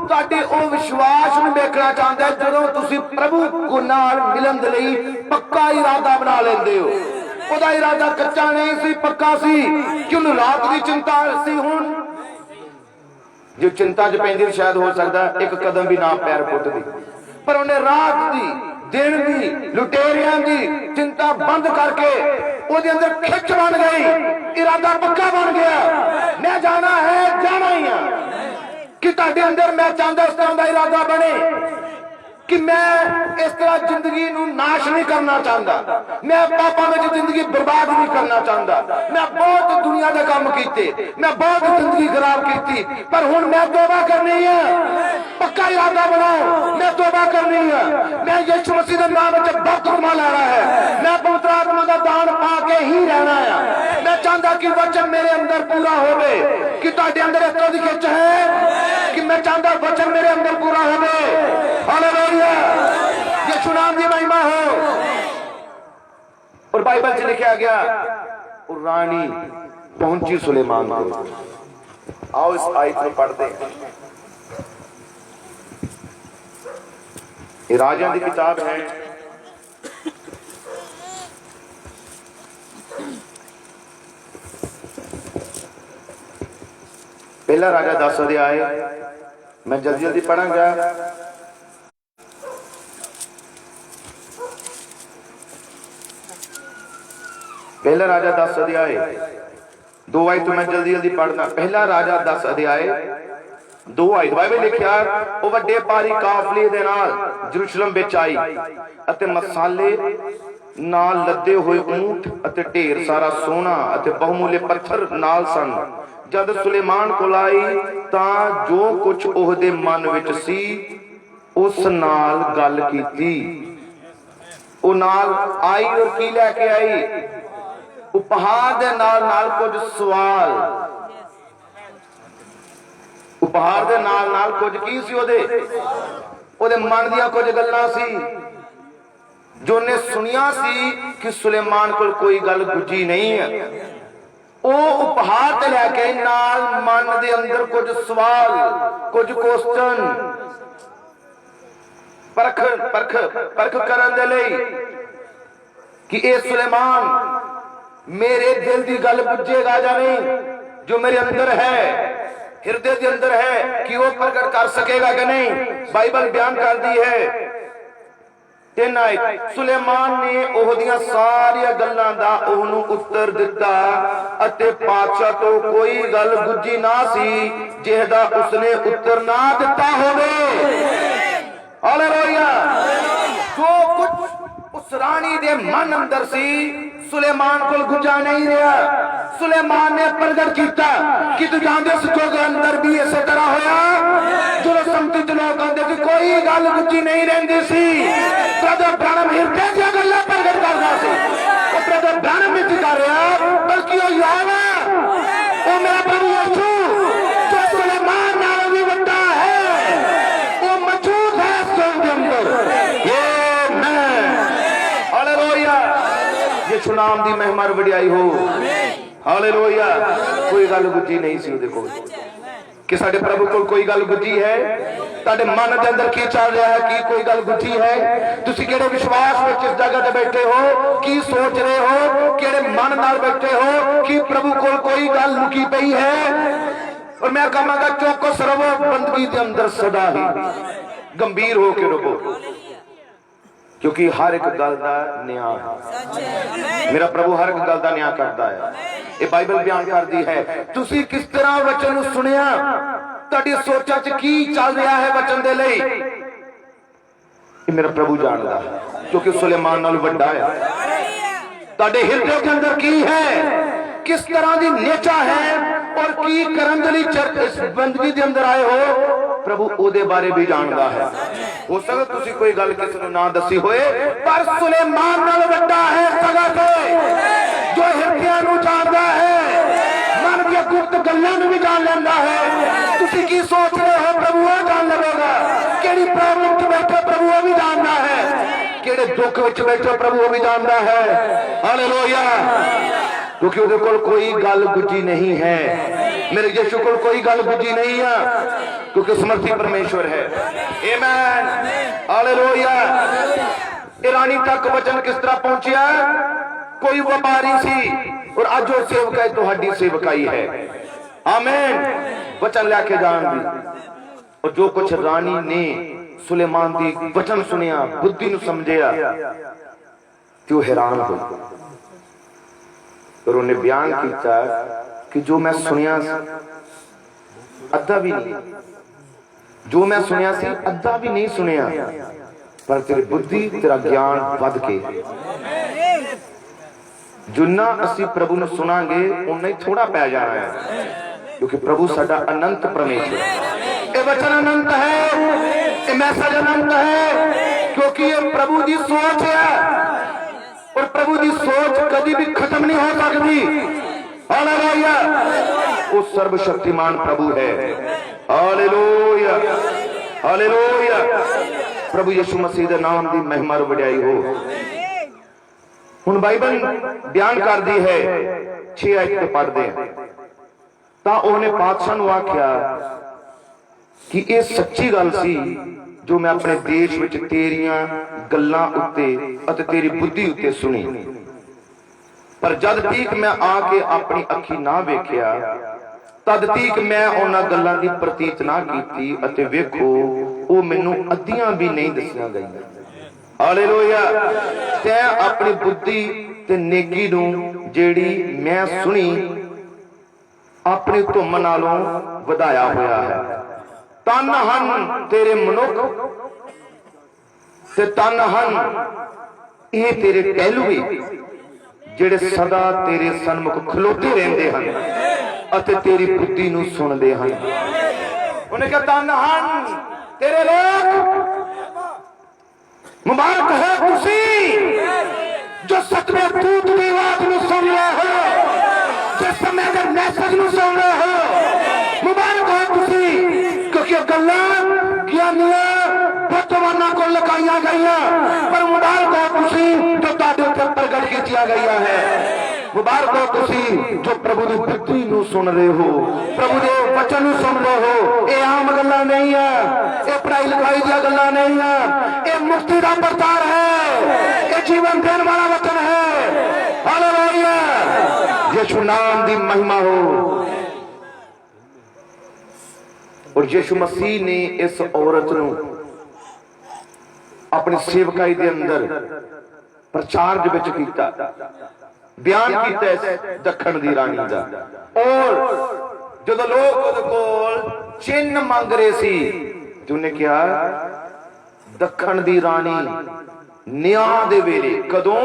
तुहाडे ओ विश्वास नूं देखना चाहता है जदों तुसीं प्रभु को नाल मिलन दे लई पक्का इरादा बना लेंदे हो। ओदा इरादा कच्चा नहीं सी, पक्का सी। क्यों रात की चिंता सी। हुण जो चिंता च पैंदी शायद हो सकता एक कदम भी ना पैर पुटदी, पर उन्हें रात की, दिन की, लुटेरियां की चिंता बंद करके उसके अंदर खिच बन गई। इरादा पक्का बन गया, मैं जाना है, जाना ही है। कि तुहाडे अंदर मैं चाहता इस तरह का इरादा बने कि मैं इस तरह जिंदगी नूं नाश नहीं करना चाहता, मैं पापां विच जिंदगी बर्बाद नहीं करना चाहता, मैं बहुत दुनिया के काम किए, मैं बहुत जिंदगी खराब की, पर हुण मैं तौबा करनी है। पक्का इरादा बनाओ, मैं तौबा करनी है। मैं यीशु मसीह के नाम में बपतिस्मा लेना है। मैं पवित्र आत्मा का दान पा के ही रहना है। मैं चाहता कि वचन मेरे अंदर पूरा होवे, कि तुहाडे अंदर इस तरह की खिच है कि मैं चाहता वचन मेरे अंदर पूरा होवे। हालेलुया, यीशु नाम की महिमा हो। और बाइबल से लिखा गया, और रानी पहुंची सुलेमान को। आओ इस आयत में पढ़ते हैं। ये राजा की किताब है। पहला राजा 10 अध्याय, मैं जल्दी जल्दी पढ़ांगा। पहला राजा 10 अध्याय 2 आयत, मैं जल्दी जल्दी पढ़ना। पहला राजा 10 अध्याय 2 आयत। बाइबल लिखिया, ਉਹ ਵੱਡੇ ਭਾਰੀ ਕਾਫਲੇ ਦੇ ਨਾਲ ਜਰੂਸਲਮ ਵਿੱਚ ਆਈ ਅਤੇ ਮਸਾਲੇ ਨਾਲ ਲੱਦੇ ਹੋਏ ਊਂਠ ਅਤੇ ਢੇਰ ਸਾਰਾ ਸੋਨਾ ਅਤੇ ਬਹੁਮੁੱਲੇ ਪੱਥਰ ਨਾਲ ਸਨ। ਜਦ ਸੁਲੇਮਾਨ ਕੋਲ ਆਈ ਤਾਂ ਜੋ ਕੁਝ ਉਹਦੇ ਮਨ ਵਿੱਚ ਸੀ ਉਸ ਨਾਲ ਗੱਲ ਕੀਤੀ। ਉਹ ਨਾਲ ਆਈ ਔਰ ਕੀ ਲੈ ਕੇ ਆਈ? उपहार दे नाल कुछ सवाल। उपहार दे नाल कुछ की सी ओदे मन दियां कुछ गल्लां सी जो ने सुनिया सी कि सुलेमान कोल कोई गल गुजी नहीं है। ओ उपहार ते लैके नाल मन दे अंदर कुछ सवाल, कुछ क्वेश्चन परख करन दे लई कि ए सुलेमान मेरे दिल की गल बुझेगा या नहीं, जो मेरे अंदर है, हृदय के अंदर है, कि वो प्रकट कर सकेगा कि नहीं। बाइबल बयान कर दी है 3 आयत। सुलेमान ने ओहदियां सारिया गल्लां दा ओहनू उत्तर दिता अते पातशाह तो कोई गल गुझी ना सी जिहदा उसने उत्तर ना दिता होवे। हालेलुया। जो कुछ उस रानी दे मन अंदर सी सुलेमान को गुजा नहीं रहा। सुलेमान ने प्रगट किया कि तू जानते सिखों के अंदर भी इस तरह होया जो संगत लोग कहते कि कोई गल गुजी नहीं रही सी। ब्रदर ब्रैनम हृदय दी गल्लां प्रगट करदा सी। ओ ब्रदर ब्रैनम नहीं कर रहा, बल्कि ओ यावा ओ मेरा प्रभु यीशु जो सुलेमान नालों भी बड़ा है, वो मौजूद है स्वर्ग के अंदर। हालेलुया, यीशु नाम दी महिमा वडियाई हो। हालेलुया। कोई गल गुजी नहीं सी ओदे कोल कि साडे प्रभु कोल कोई गल गुजी है। तुहाडे मन दे अंदर की चल रहा है कि कोई गल गुजी है? तुसी किहड़े विश्वास विच इस जगह ते बैठे हो? की सोच रहे हो? किहड़े मन नाल बैठे हो कि प्रभु कोल कोई गल लुकी पई है? और मैं कहांगा चौकस रहो, बंदगी दे अंदर सदा ही गंभीर होके रहो, क्योंकि हर एक गल का न्याय मेरा प्रभु हर एक गल का न्याय करता है। ये बाइबल बयान करती है। तुसी किस तरह वचन सुनिया, तुहाडी सोचा च की चल रहा है वचन दे लई, ये मेरा प्रभु जानता है, क्योंकि सुलेमान नाल वड्डा है। तुहाडे हृदय के अंदर की है, किस तरह की नेचा है और की करन दे लई इस बंदगी दे अंदर आए हो, प्रभु ओदे बारे भी जानता है। हो सकदा तुसी कोई गल किसी नूं ना दसी होए, पर सुलेमान नाल वड्डा है सगा ते जो हृदय नूं जानदा है, मन दी गुप्त गल्लां नूं भी जान लैंदा है। तुसी की सोच रहे हो, प्रभु वो जान लवेगा। केड़ी प्रॉब्लम च बैठे प्रभु वो भी जानता है, केड़े दुख विच बैठे प्रभु वो भी जानता है। हालेलुया। क्योंकि उहदे कोल कोई गल गुजी नहीं है। मेरे यीशु कोल कोई गल गुजी नहीं है, क्योंकि समर्थी परमेश्वर है। आमीन। हालेलुया। ईरानी तक वचन किस तरह पहुंचा? कोई व्यापारी सी और अज वो सेवकाई तुहाडी सेवकाई है। आमीन। वचन लैके जान दी। और जो कुछ रानी ने सुलेमान दी वचन सुनिया, बुद्धि नूं समझिया, तो हैरान हुई और उन्हें बयान किया कि जो मैं सुनिया अद्धा भी नहीं, जो मैं सुनिया सी अद्धा भी नहीं सुनिया, पर तेरी बुद्धि तेरा ज्ञान वध के जिन्ना असी प्रभु ने सुनांगे उन्ना ही थोड़ा पै जाना है, क्योंकि प्रभु साडा अनंत परमेश्वर है। ये वचन अनंत है, ये मैसेज अनंत है, क्योंकि ये प्रभु की सोच है और प्रभु की सोच कभी भी खत्म नहीं हो सकती। हालेलुया, वो सर्वशक्तिमान प्रभु है। हालेलुया, हालेलुया। प्रभु यीशु मसीह के नाम की महिमा और वडियाई हो। हुण बाइबल बयान करती है 6 आयत पढ़ते हैं, तो उन्हें पातशाह नूं आख्या कि यह सच्ची गल सी जो मैं अपने देश विच तेरियां गल्लां उत्ते अते तेरी बुद्धि उत्ते सुनी, पर जद तक मैं आके अपनी अखी ना वेख्या तद तक मैं उन्हां गल्लां दी प्रतीत ना कीती अते वेखो वो मैनूं अद्धियां भी नहीं दसियां गईयां। हालेलुया। तैं अपनी बुद्धि ते नेकी नूं जेड़ी मैं सुनी अपनी धुम नालों वधाया होया है। तन हन तेरे मनुख ते तन हन ये तेरे टहलुए जेड़े सदा तेरे सन्मुख खलोते रहंदे हन अते तेरी बुद्धि नूं सुनदे हन। उन्हें कहा तन हन तेरे लोग, मुबारक है तुसी जो सतवें दूत की आवाज नूं सुन रहे हो, जिस समय के मैसेज नूं सुन रहे हो। मुबारक है तुसी, क्योंकि गल्लां ज्ञानियां बुद्धिमानां को लकाइयां गईयां, पर मुबारक हो तुसी जो तुहाडे उत्ते प्रगट कीतियां गईयां है। मुबारक हो तुसी जो प्रभु की बुद्धि नूं सुन रहे हो, प्रभु के वचन नूं सुन रहे हो। ये आम गल्लां नहीं है, ये पढ़ाई लिखाई दी गल्लां नहीं है, ये मुक्ति का प्रचार है, ये जीवन देने वाला वचन है। हालेलुया, यीशु नाम की महिमा हो। और यीशु मसीह ने इस औरत नूं अपनी सेवकाई के अंदर प्रचार दे विच कीता, बयान किया इस दखण दी रानी दा। और जब लोग उहदे कोल चिन्ह मंग रहे सी तो उन्हें क्या दखण दी रानी न्याय दे वेले, कदों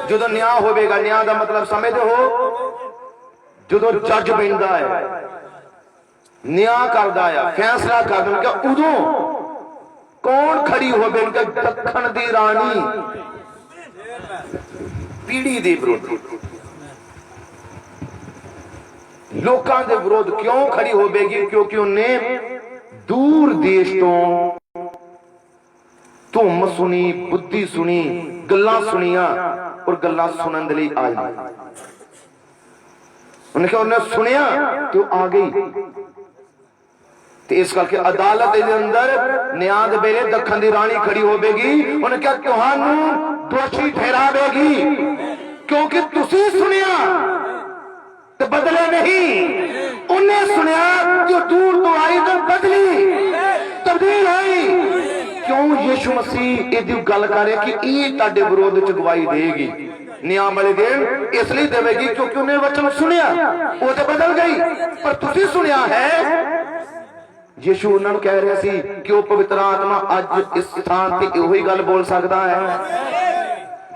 जो न्याय होवेगा, न्याय का मतलब समझते हो जो जज बैठता है, न्याय करता है, फैसला करता, उदों कौन खड़ी होवे? दखण दी रानी पीढ़ी दे विरोधी लोकां दे विरोध क्यों खड़ी होवेगी? क्योंकि उन्हें दूर देश तो धुम सुनी, बुद्धि सुनी, गल्लां सुनिया और गल्लां सुनन दे लई आई। उन्हें क्या उन्हें सुनिया तो आ गई। तो इस करके अदालत के अंदर न्याय दे वेले दखण दी रानी खड़ी होवेगी। उन्हें क्या तुहानू दोषी ठहरावेगी, क्योंकि तुसी सुनिया तो बदले नहीं, उन्हें सुनिया जो दूर तो आई तो बदली, तब्दील हुई। क्यों यीशु मसीह ये गल कर रहे कि ये तुहाडे विरोध च गवाही देगी, न्याय वाले दिन इसलिए देवेगी क्योंकि उन्हें वचन सुनिया, वो तो बदल गई। पर तुसी सुनिया है। यीशु उन्होंने कह रहा सी कि वो पवित्र आत्मा अज इस स्थान से इहो ही गल बोल सकता है,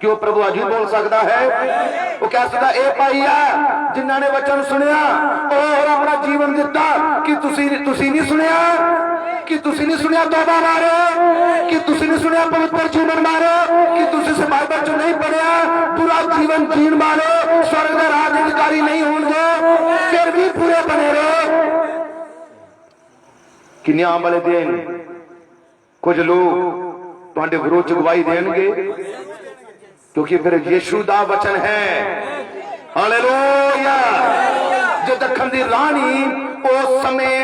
क्यों प्रभु अज ही बोल सकता है। वो कह सकता ए भाई है जिन्हों ने वचन सुनिया और अपना जीवन दिता कि तुसी नहीं सुनिया, कि तुसी नहीं सुनिया तौबा मारो, कि तुसी नहीं सुनिया पवित्र जीवन मारो, कि तुसी से बाइबल चो नहीं पढ़िया पूरा जीवन जीन मारो, स्वर्ग के राज अधिकारी नहीं होंगे, फिर भी पूरे बने रहो। कि न्याय वाले दिन कुछ लोग तुहाडे विरोध च गवाही देंगे, क्योंकि फिर यीशु दा वचन है। हालेलुया। जो दखण दी रानी उस समय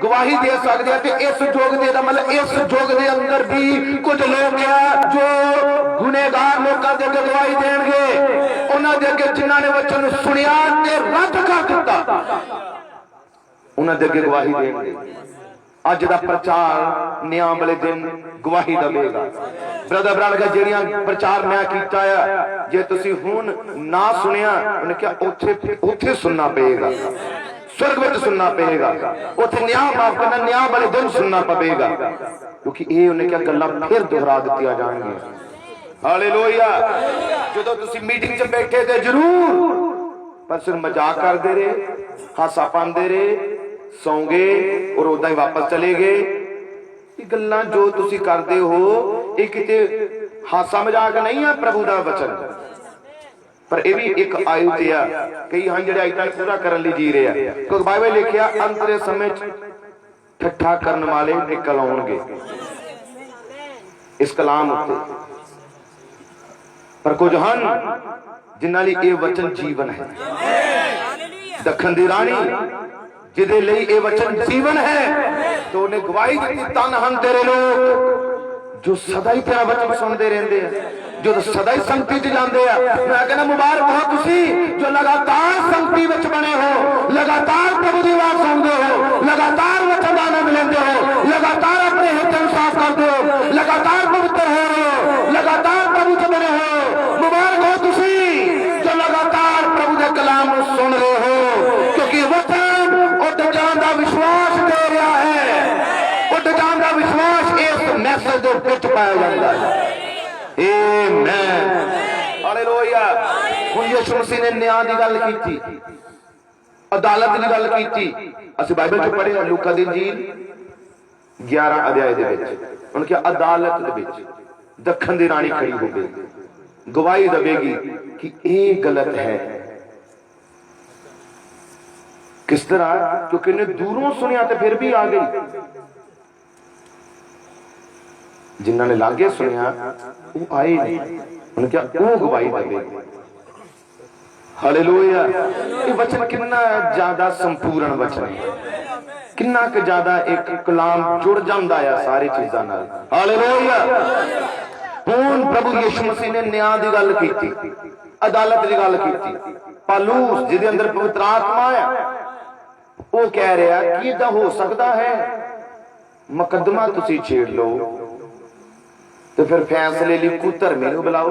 गवाही दे सकते हैं, तो इस युग दे मतलब इस युग दे अंदर भी कुछ लोग है जो गुनेगार लोगों के अगे गवाही देंगे, उन्होंने दे अगे जिन्हों ने वचन सुनिया ते रद्द कर दिता, उन्होंने दे अगे गवाही देंगे। अज का प्रचार न्याय वाले दिन गवाही देगा। ब्रदर ब्रदर का जेड़ियां प्रचार मैं किया है, जे तुसी हुण ना सुनिया उन्हें क्या उथे उथे सुनना पड़ेगा, स्वर्ग में सुनना पड़ेगा, उथे न्याय माफ करना न्याय वाले दिन सुनना पड़ेगा, क्योंकि ये उन्हें क्या गल्लां फिर दोहरा दित्तियां जाएंगी। हालेलुया। जो तुसी मीटिंग च बैठे थे जरूर, पर सिर्फ मजाक करते रहे, हासा पाते रहे, सौ गए और उदा ही वापस चले गए। ये गल्लां जो तुसी करते हो ये किते हासा मजाक नहीं है प्रभु का वचन, पर यह भी एक आयु ते आ। कई हैं जिहड़े आयतां पूरा करने जी रहे हैं, क्योंकि बाइबल लिखिया अंत दे समय ठट्ठा करने वाले निकल आउणगे इस कलाम उत्ते, पर कुछ हैं जिन्हां लई ये वचन जीवन है। दखन दी रानी जिदे लई ये वचन जीवन है, तो उन्हें गवाही दी तन हन तेरे लोग जो सदा ही तेरा वचन सुनते रहते हैं, जो सदा ही संगति च जाते हैं। मैं कहना मुबारक हो तुसी जो लगातार संगति विच बने हो, लगातार प्रभु की आवाज सुनते हो, लगातार वचन का आनंद लेते हो, लगातार अपने हित साफ करते हो, लगातार पवित्र हो रहे हो, लगातार प्रभु च बने हो। मुबारक हो तुसी जो लगातार प्रभु के कलाम को सुन रहे हो, क्योंकि वचन उठ जान का विश्वास दे रहा है। उठ जान का विश्वास इस मैसेज के विच पाया जाता है। हालेलुया। हुण यीशु मसीह ने न्याय की गल की, अदालत की गल की। असं बाइबल च पढ़े लूका दी इंजील 11 अध्याय दे विच उन्होंने कहा अदालत दे विच दखन दी रानी खड़ी हो गई, गवाही देगी कि ये गलत है। किस तरह? क्योंकि इन्हें दूरों सुनिया तो फिर भी आ गई। जिन्होंने लागे सुनिया वो आए नहीं, उन्होंने क्या वो गवाही देगी। हालेलुया। ये वचन कितना ज्यादा संपूर्ण वचन है, कितना क ज्यादा एक कलाम जुड़ जाता है सारी चीजों नाल। हालेलुया। हुण प्रभु यीशु मसीह ने न्याय की गल की, अदालत की गल की। पालूस जिहदे अंदर पवित्र आत्मा है वो कह रहा कि इदा हो सकता है मुकदमा तुसी छेड़ लो तो फिर फैसले लिए कुधर्मी को बुलाओ।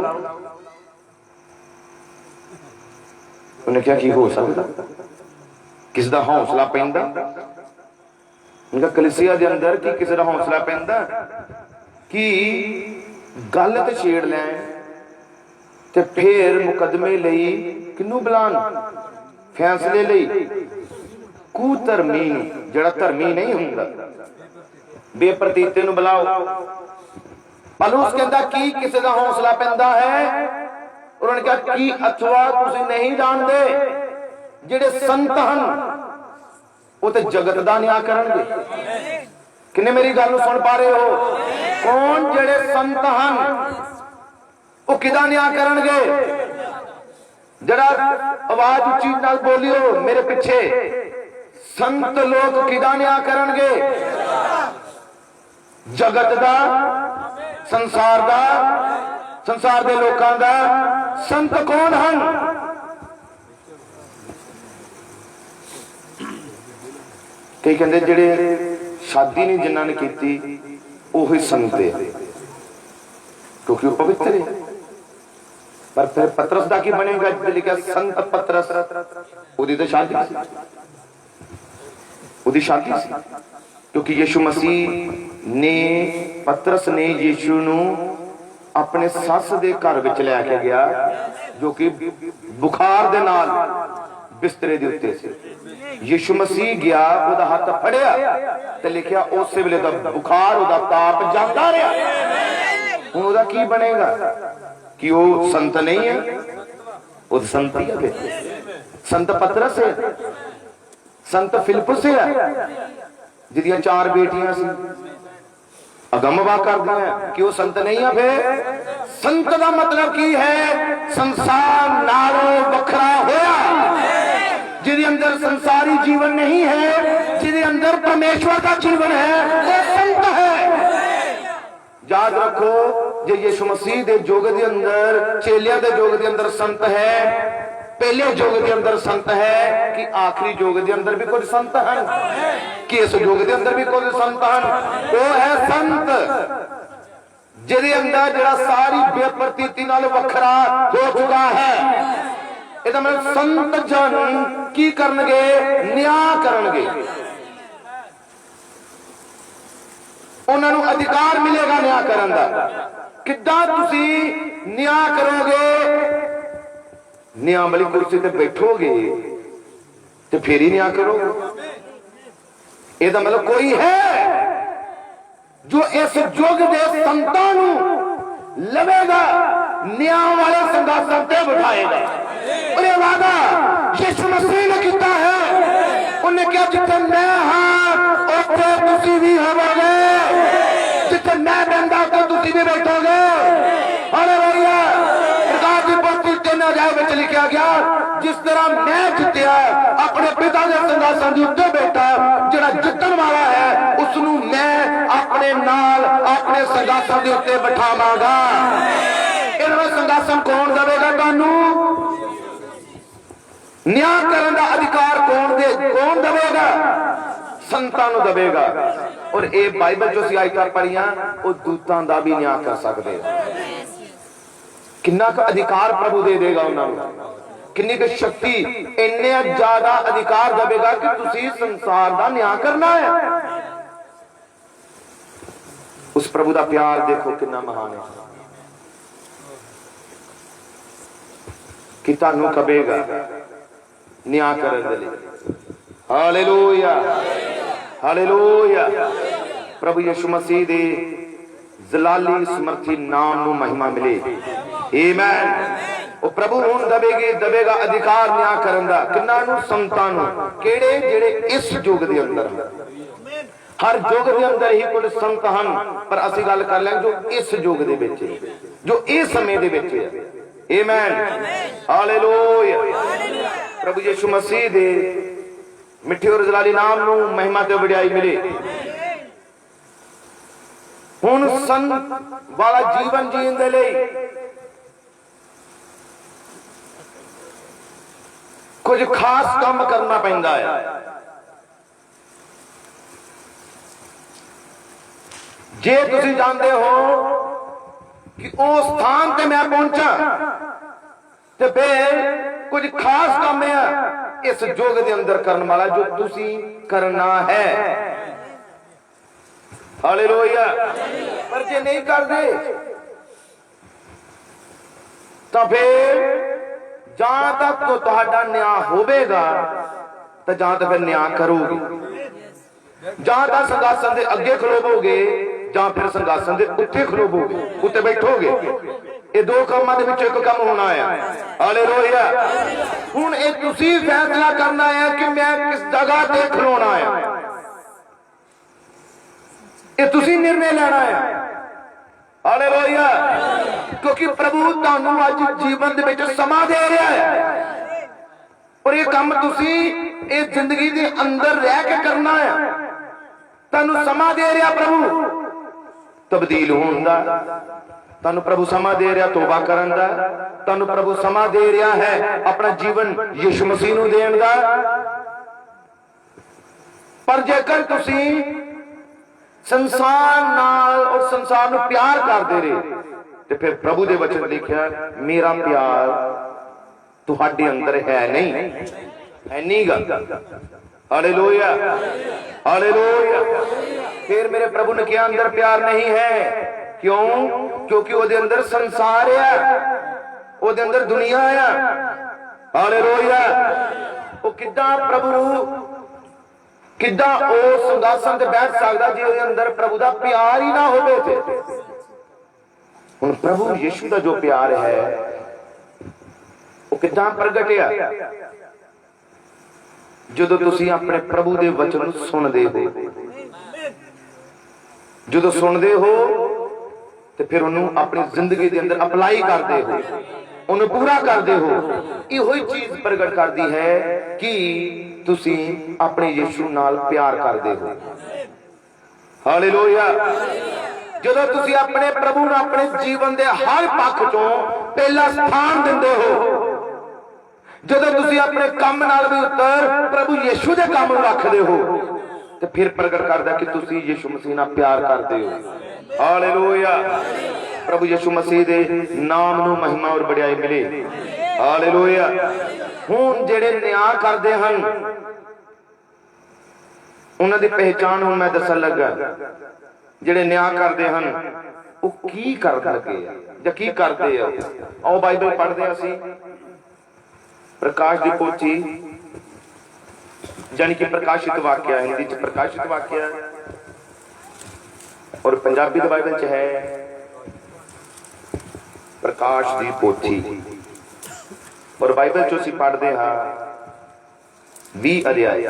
उन्हें क्या की हो सकता, किसी का हौसला पैंदा, उनका कलीसिया के अंदर की किसी का हौसला पैंदा कि गल तो छेड़ लैन ते फिर मुकदमे लई किनू बुलान, फैसले लई कुधर्मी जिहड़ा धर्मी नहीं हुंदा, बेप्रतीते नूं बुलाओ। पलूस कहता कि किसी का हौसला पैंदा है। उन्होंने कहा कि अथवा तुसीं नहीं जानते जिहड़े संत हन वो तो जगत का न्याय करनगे। किन्ने मेरी गल सुन पा रहे हो? कौन जिहड़े संत हन वो किदा न्याय करनगे? जरा आवाज उच्ची नाल बोलियो मेरे पिछे, संत लोग किदा न्याय करनगे? जगत दा, संसार दा, संसार दे लोकां दा। संत कौन हन? कई कहते जिहड़े शादी नहीं जिन्हां ने कीती ओही संत है, क्योंकि वो पवित्र है। पर फिर पतरस दा की बनेगा? लिखा संत पतरस, ओदी तो शादी सी, ओदी शादी सी, क्योंकि यीशु मसीह ने पतरस ने यीशु नू अपने सस दे घर विच लैके गया जो कि बुखार दे नाल बिस्तरे दे उत्ते सी। यीशु मसीह गया, ओदा हाथ फड़िया ते लिखिया उस वेले दा बुखार ओदा ताप जांदा रहा। हुण ओदा की बनेगा? कि वो संत नहीं है? वो संत ही है। संत पतरस है, संत फिलिप्पुस है जिदियां 4 बेटियां सी, अगमवा कर दिया कि वो संत नहीं है। फिर संत का मतलब की है? संसार नालों वखरा होया, जिदे अंदर संसारी जीवन नहीं है, जिदे अंदर परमेश्वर का जीवन है, वो संत है। याद रखो जे यीशु मसीह दे जोग दे अंदर, चेलियां दे जोग दे अंदर संत है, पहले जोग के अंदर संत है कि आखिरी जोग के अंदर भी कुछ संत हैं, कि इस जोग के अंदर भी कुछ संत हैं। वो है संत जिहदे अंदर जिहड़ा सारी बेप्रतीति नाल वखरा हो चुका है। इहदा मतलब संत जन की करनगे? न्याय करनगे। उन्होंने अधिकार मिलेगा न्याय करन दा। किद्दां तुसी न्याय करोगे? न्याय वाली कुर्सी ते बैठोगे तो फिर ही न्याय करोगे। ਇਹਦਾ मतलब कोई है जो इस युग के संतां नूं लवेगा, न्याय वाले संघासन ते बिठाएगा। और ये वादा यीशु मसीह ने किया है। उन्हें क्या, जिथे मैं हां उत्थे तुसीं भी होवोगे, जिथे मैं बैठा तो तुसीं भी बैठोगे। हालेलुया। प्रकाश की पोथी 3 अध्याय में लिखा गया, जिस तरह मैं जितया अपने पिता के संघासन के उत्ते बैठा, जिहड़ा जितन वाला है उसनूं मैं अपने नाल अपने संघासन के उत्ते बिठावांगा। इन्हां संघासन कौन देवेगा तुहानूं? न्याय करने का अधिकार कौन देवेगा? संतां नूं देवेगा। और ये बाइबल जो असीं अज तक पढ़ियां, वो दूतां दा भी न्याय कर सकदे। किन्ना का अधिकार प्रभु दे देगा उन्होंने, किन्नी की शक्ति, इन्ने ज्यादा अधिकार देगा कि तुसी संसार का न्याय करना है। उस प्रभु का प्यार देखो कितना महान है कि तुहानू कहेगा न्याय करने के लिए। हालेलुया, हालेलुया। प्रभु यीशु मसीह दे जलाली समर्थी नाम नू महिमा मिले। आमीन। वो प्रभु हुण दवेगा अधिकार न्याय करन दा। किन्ना नू? संतां नू। किहड़े? जिहड़े इस युग दे अंदर। हर युग दे अंदर ही कुछ संत हन, पर असीं गल कर लें जो इस युग दे विच, जो इस समय दे विच है। आमीन, हालेलुया। प्रभु यीशु मसीह दे मिठे और जलाली नाम नू महिमा ते वडियाई मिले। हुण संत वाला जीवन जीण दे लई कुछ खास काम करना पैंदा है। जे तुसी जानते हो कि उस स्थान ते मैं पहुंचा, तो फिर कुछ खास काम है इस युग के अंदर करने वाला जो तुसी करना है। हालेलुया। पर जे नहीं करते तो फिर जहां तक तो तुहाडा न्याय होवेगा, तो जहां तक फिर न्याय करोगे। जहां तक संघासन के अगे खलोवोगे, जहां फिर संघासन के उत्ते खलोवोगे, उत्ते बैठोगे। ये दो कामां दे विचों एक काम होना है। हालेलुया। हुण ये तुसीं फैसला करना है कि मैं किस जगह ते खलोना है। ये तुसीं निर्णय लेना है। हालेलुया। क्योंकि प्रभु तुहानू अज जीवन दे विच समा दे रहा है, और ये काम तुसी इस जिंदगी दे अंदर रह के करना है। तुहानू समा दे रहा प्रभु तब्दील होने दा, तुहानू प्रभु समा दे रहा तौबा करन दा, तुहानू प्रभु समा दे रहा है अपना जीवन यीशु मसीह नू देण दा। पर जेकर तुसी संसार नाल और संसार नू प्यार करदे रहे, तो फिर प्रभु दे वचन लिखिया, मेरा प्यार तुहाडे अंदर है नहीं गा। Hallelujah, hallelujah. फिर मेरे प्रभु ने कहा अंदर प्यार नहीं है। क्यों? क्योंकि वो अंदर संसार है, वो अंदर दुनिया है। हालेलुया। वो किद्दां प्रभु किद्दां ओ संघासन ते बैठ सकदा जे ਉਹਦੇ अंदर प्रभु दा प्यार ही ना होवे। ते हुण प्रभु यीशु दा जो प्यार है वो किद्दां प्रगटिया? ਜਦੋਂ ਤੁਸੀਂ ਆਪਣੇ ਪ੍ਰਭੂ ਦੇ ਵਚਨ ਨੂੰ ਸੁਣਦੇ ਹੋ, ਜਦੋਂ ਸੁਣਦੇ ਹੋ ਤੇ ਫਿਰ ਉਹਨੂੰ ਆਪਣੀ ਜ਼ਿੰਦਗੀ ਦੇ ਅੰਦਰ ਅਪਲਾਈ ਕਰਦੇ ਹੋ, ਉਹਨੂੰ ਪੂਰਾ ਕਰਦੇ ਹੋ। ਇਹੋ ਹੀ ਚੀਜ਼ ਪ੍ਰਗਟ ਕਰਦੀ ਹੈ ਕਿ ਤੁਸੀਂ ਆਪਣੇ ਯਿਸੂ ਨਾਲ ਪਿਆਰ ਕਰਦੇ ਹੋ। ਹਾਲੇਲੂਇਆ। ਜਦੋਂ ਤੁਸੀਂ ਆਪਣੇ ਪ੍ਰਭੂ ਨੂੰ ਆਪਣੇ ਜੀਵਨ ਦੇ ਹਰ ਪੱਖ ਚੋਂ ਪਹਿਲਾ ਸਥਾਨ ਦਿੰਦੇ ਹੋ, ਜਦੋਂ ਤੁਸੀਂ ਆਪਣੇ ਕੰਮ ਨਾਲ ਵੀ ਉੱਤਰ ਪ੍ਰਭੂ ਯਿਸੂ ਦੇ ਕੰਮ ਨੂੰ ਰੱਖਦੇ ਹੋ, ਤੇ ਫਿਰ ਪ੍ਰਗਟ ਕਰਦਾ ਕਿ ਤੁਸੀਂ ਯਿਸੂ ਮਸੀਹ ਨਾਲ ਪਿਆਰ ਕਰਦੇ ਹੋ। ਹਾਲੇਲੂਇਆ। प्रभु यीशु मसीह दे नाम नू महिमा और बढ़ाई मिले। हालेलुया। हुण जेड़े न्याय करदे हन उन्हां दी पहचान हुण मैं दसन लगा। जेड़े न्याय करदे हन ਉਹ ਕੀ ਕਰਨ ਲੱਗੇ ਆ ਜਾਂ ਕੀ ਕਰਦੇ ਆ। ਆਓ ਬਾਈਬਲ ਪੜ੍ਹਦੇ ਆ ਅਸੀਂ। प्रकाश की पोथी यानी कि प्रकाशित वाक्य, हिंदी च प्रकाशित वाक्य और पंजाबी दी बाइबल च है प्रकाश की पोथी। और बाइबल चो असीं पढ़दे हां 20 अध्याय।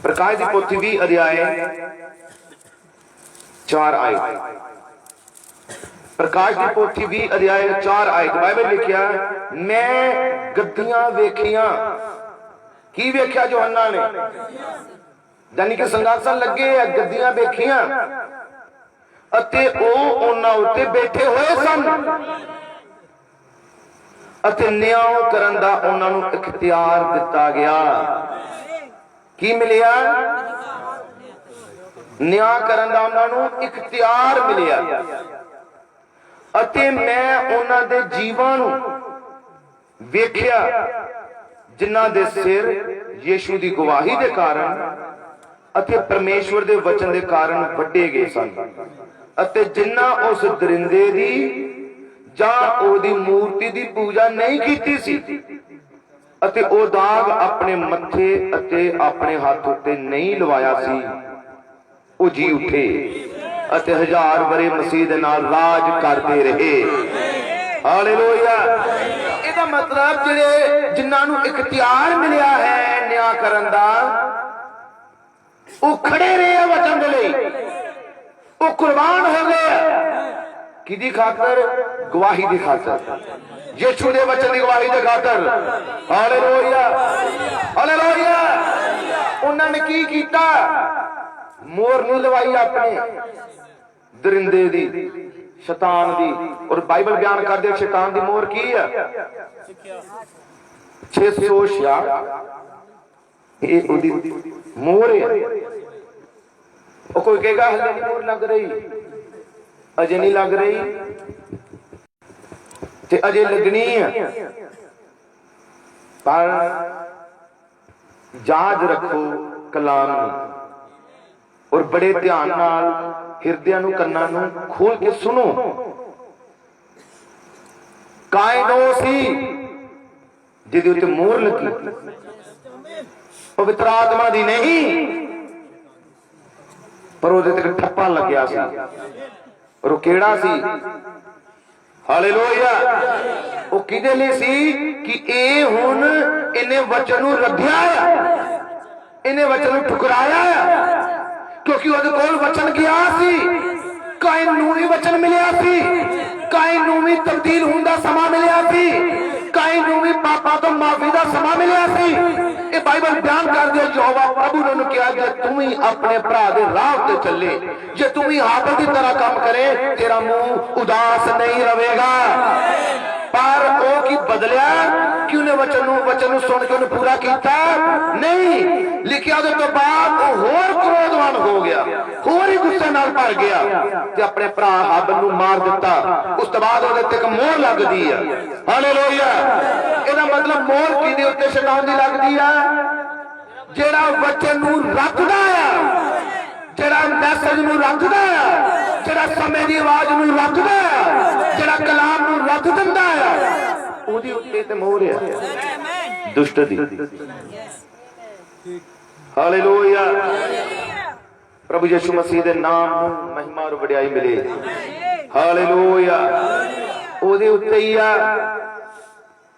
प्रकाश की पोथी 20 अध्याय 4 आयत। प्रकाश की पोथी 20 अध्याय 4 आयत बाइबल लिखिया, मैं गद्दियां वेखियां। की वेख्या यूहन्ना ने? यानी कि संघासन लगे है, गद्दियां वेखियां अते ओ उन्हां उत्ते बैठे हुए सन अते न्याय करन दा उन्हां नूं इख्तियार दिता गया। की मिलिया? न्याय करन दा उन्हां नूं इख्तियार मिलिया। अते मैं उन्हां दे जीवां नूं वेख्या जिन्हां दे सिर यीशु दी गवाही दे कारण अते परमेश्वर दे वचन दे कारण वड्डे गए सन अते जिन्हां उस दरिंदे दी जां ओदी मूर्ति दी पूजा नहीं कीती सी अते ओ दाग अपने मत्थे अते अपने हाथ उत्ते नहीं लवाया सी, ओ जी उठे अते 1000 वरे मसीह दे नाल राज करते रहे। हालेलुया। इसदा मतलब जिहड़े जिन्हां नूं इख्तियार मिलिया है न्याय करन दा, ओ खड़े रहे वचन दे लई, ओ कुर्बान हो गए। किदी खातर? गवाही दी खातर, यीशु दे वचन दी गवाही दे खातर। Hallelujah hallelujah. उन्होंने की कीता? मोर नहीं लवाई अपने दरिंदे दी, शैतान दी। और बाइबल बयान कर दे शैतान दी मोर की है 666 ये ओदी मोर है। ओ कोई कहेगा हले नहीं मोर लग रही, अजे नहीं लग रही ते अजे लगनी है। पर जांच रखो कलाम में और बड़े ध्यान नाल हिरदियां नूं कन्नां नूं खोल के सुनो। कायनो सी जिहदे उत्ते मोहर लगी, पवित्र आत्मा दी नहीं, पर उहदे ते ठप्पा लग्या सी। और केड़ा सी? हालेलुया। ओ किदे लई सी? कि ए हुण इन्हें वचन नूं रद्दिया है, इन्हें वचन नूं ठुकराया है। क्योंकि उहदे कोल वचन गया सी, कायन नूं भी वचन मिलिया सी, कायन नूं भी तब्दील होने दा समा मिलिया सी, कायन नूं भी पापां तो माफी दा समा मिलिया सी। ये बाइबल बयान कर दे यहोवा प्रभु ने उन्हें कहा जे तू ही अपने भरा दे राह ते चले, जे तू ही हाबिल की तरह काम करे, तेरा मुंह उदास नहीं रहेगा। पर ओ की बदलिया कि उन्हें वचन सुन के उन्हें पूरा किया नहीं। लिखिया उहदे तो बाद वो होर क्रोधवान हो गया, होर ही गुस्से नाल भर गया ते अपने भरा हाबिल नूं मार दिता। उस तो बाद उहदे ते इक मोहर लगदी है। हालेलुया। इहदा मतलब मोहर किहदे उत्ते शैतान दी लगदी है? जेड़ा वचन नूं रखदा है, जेड़ा मैसेज नूं रखदा है, जेड़ा समय दी आवाज नूं रखदा है, जेड़ा कलाम नूं रख दिंदा है, ओहदी उत्ते ते मोहर है दुष्ट दी। हालेलुया। प्रभु यीशु मसीह दे नाम नूं महिमा और वडियाई मिले। हालेलुया। ओहदे उत्ते ही आ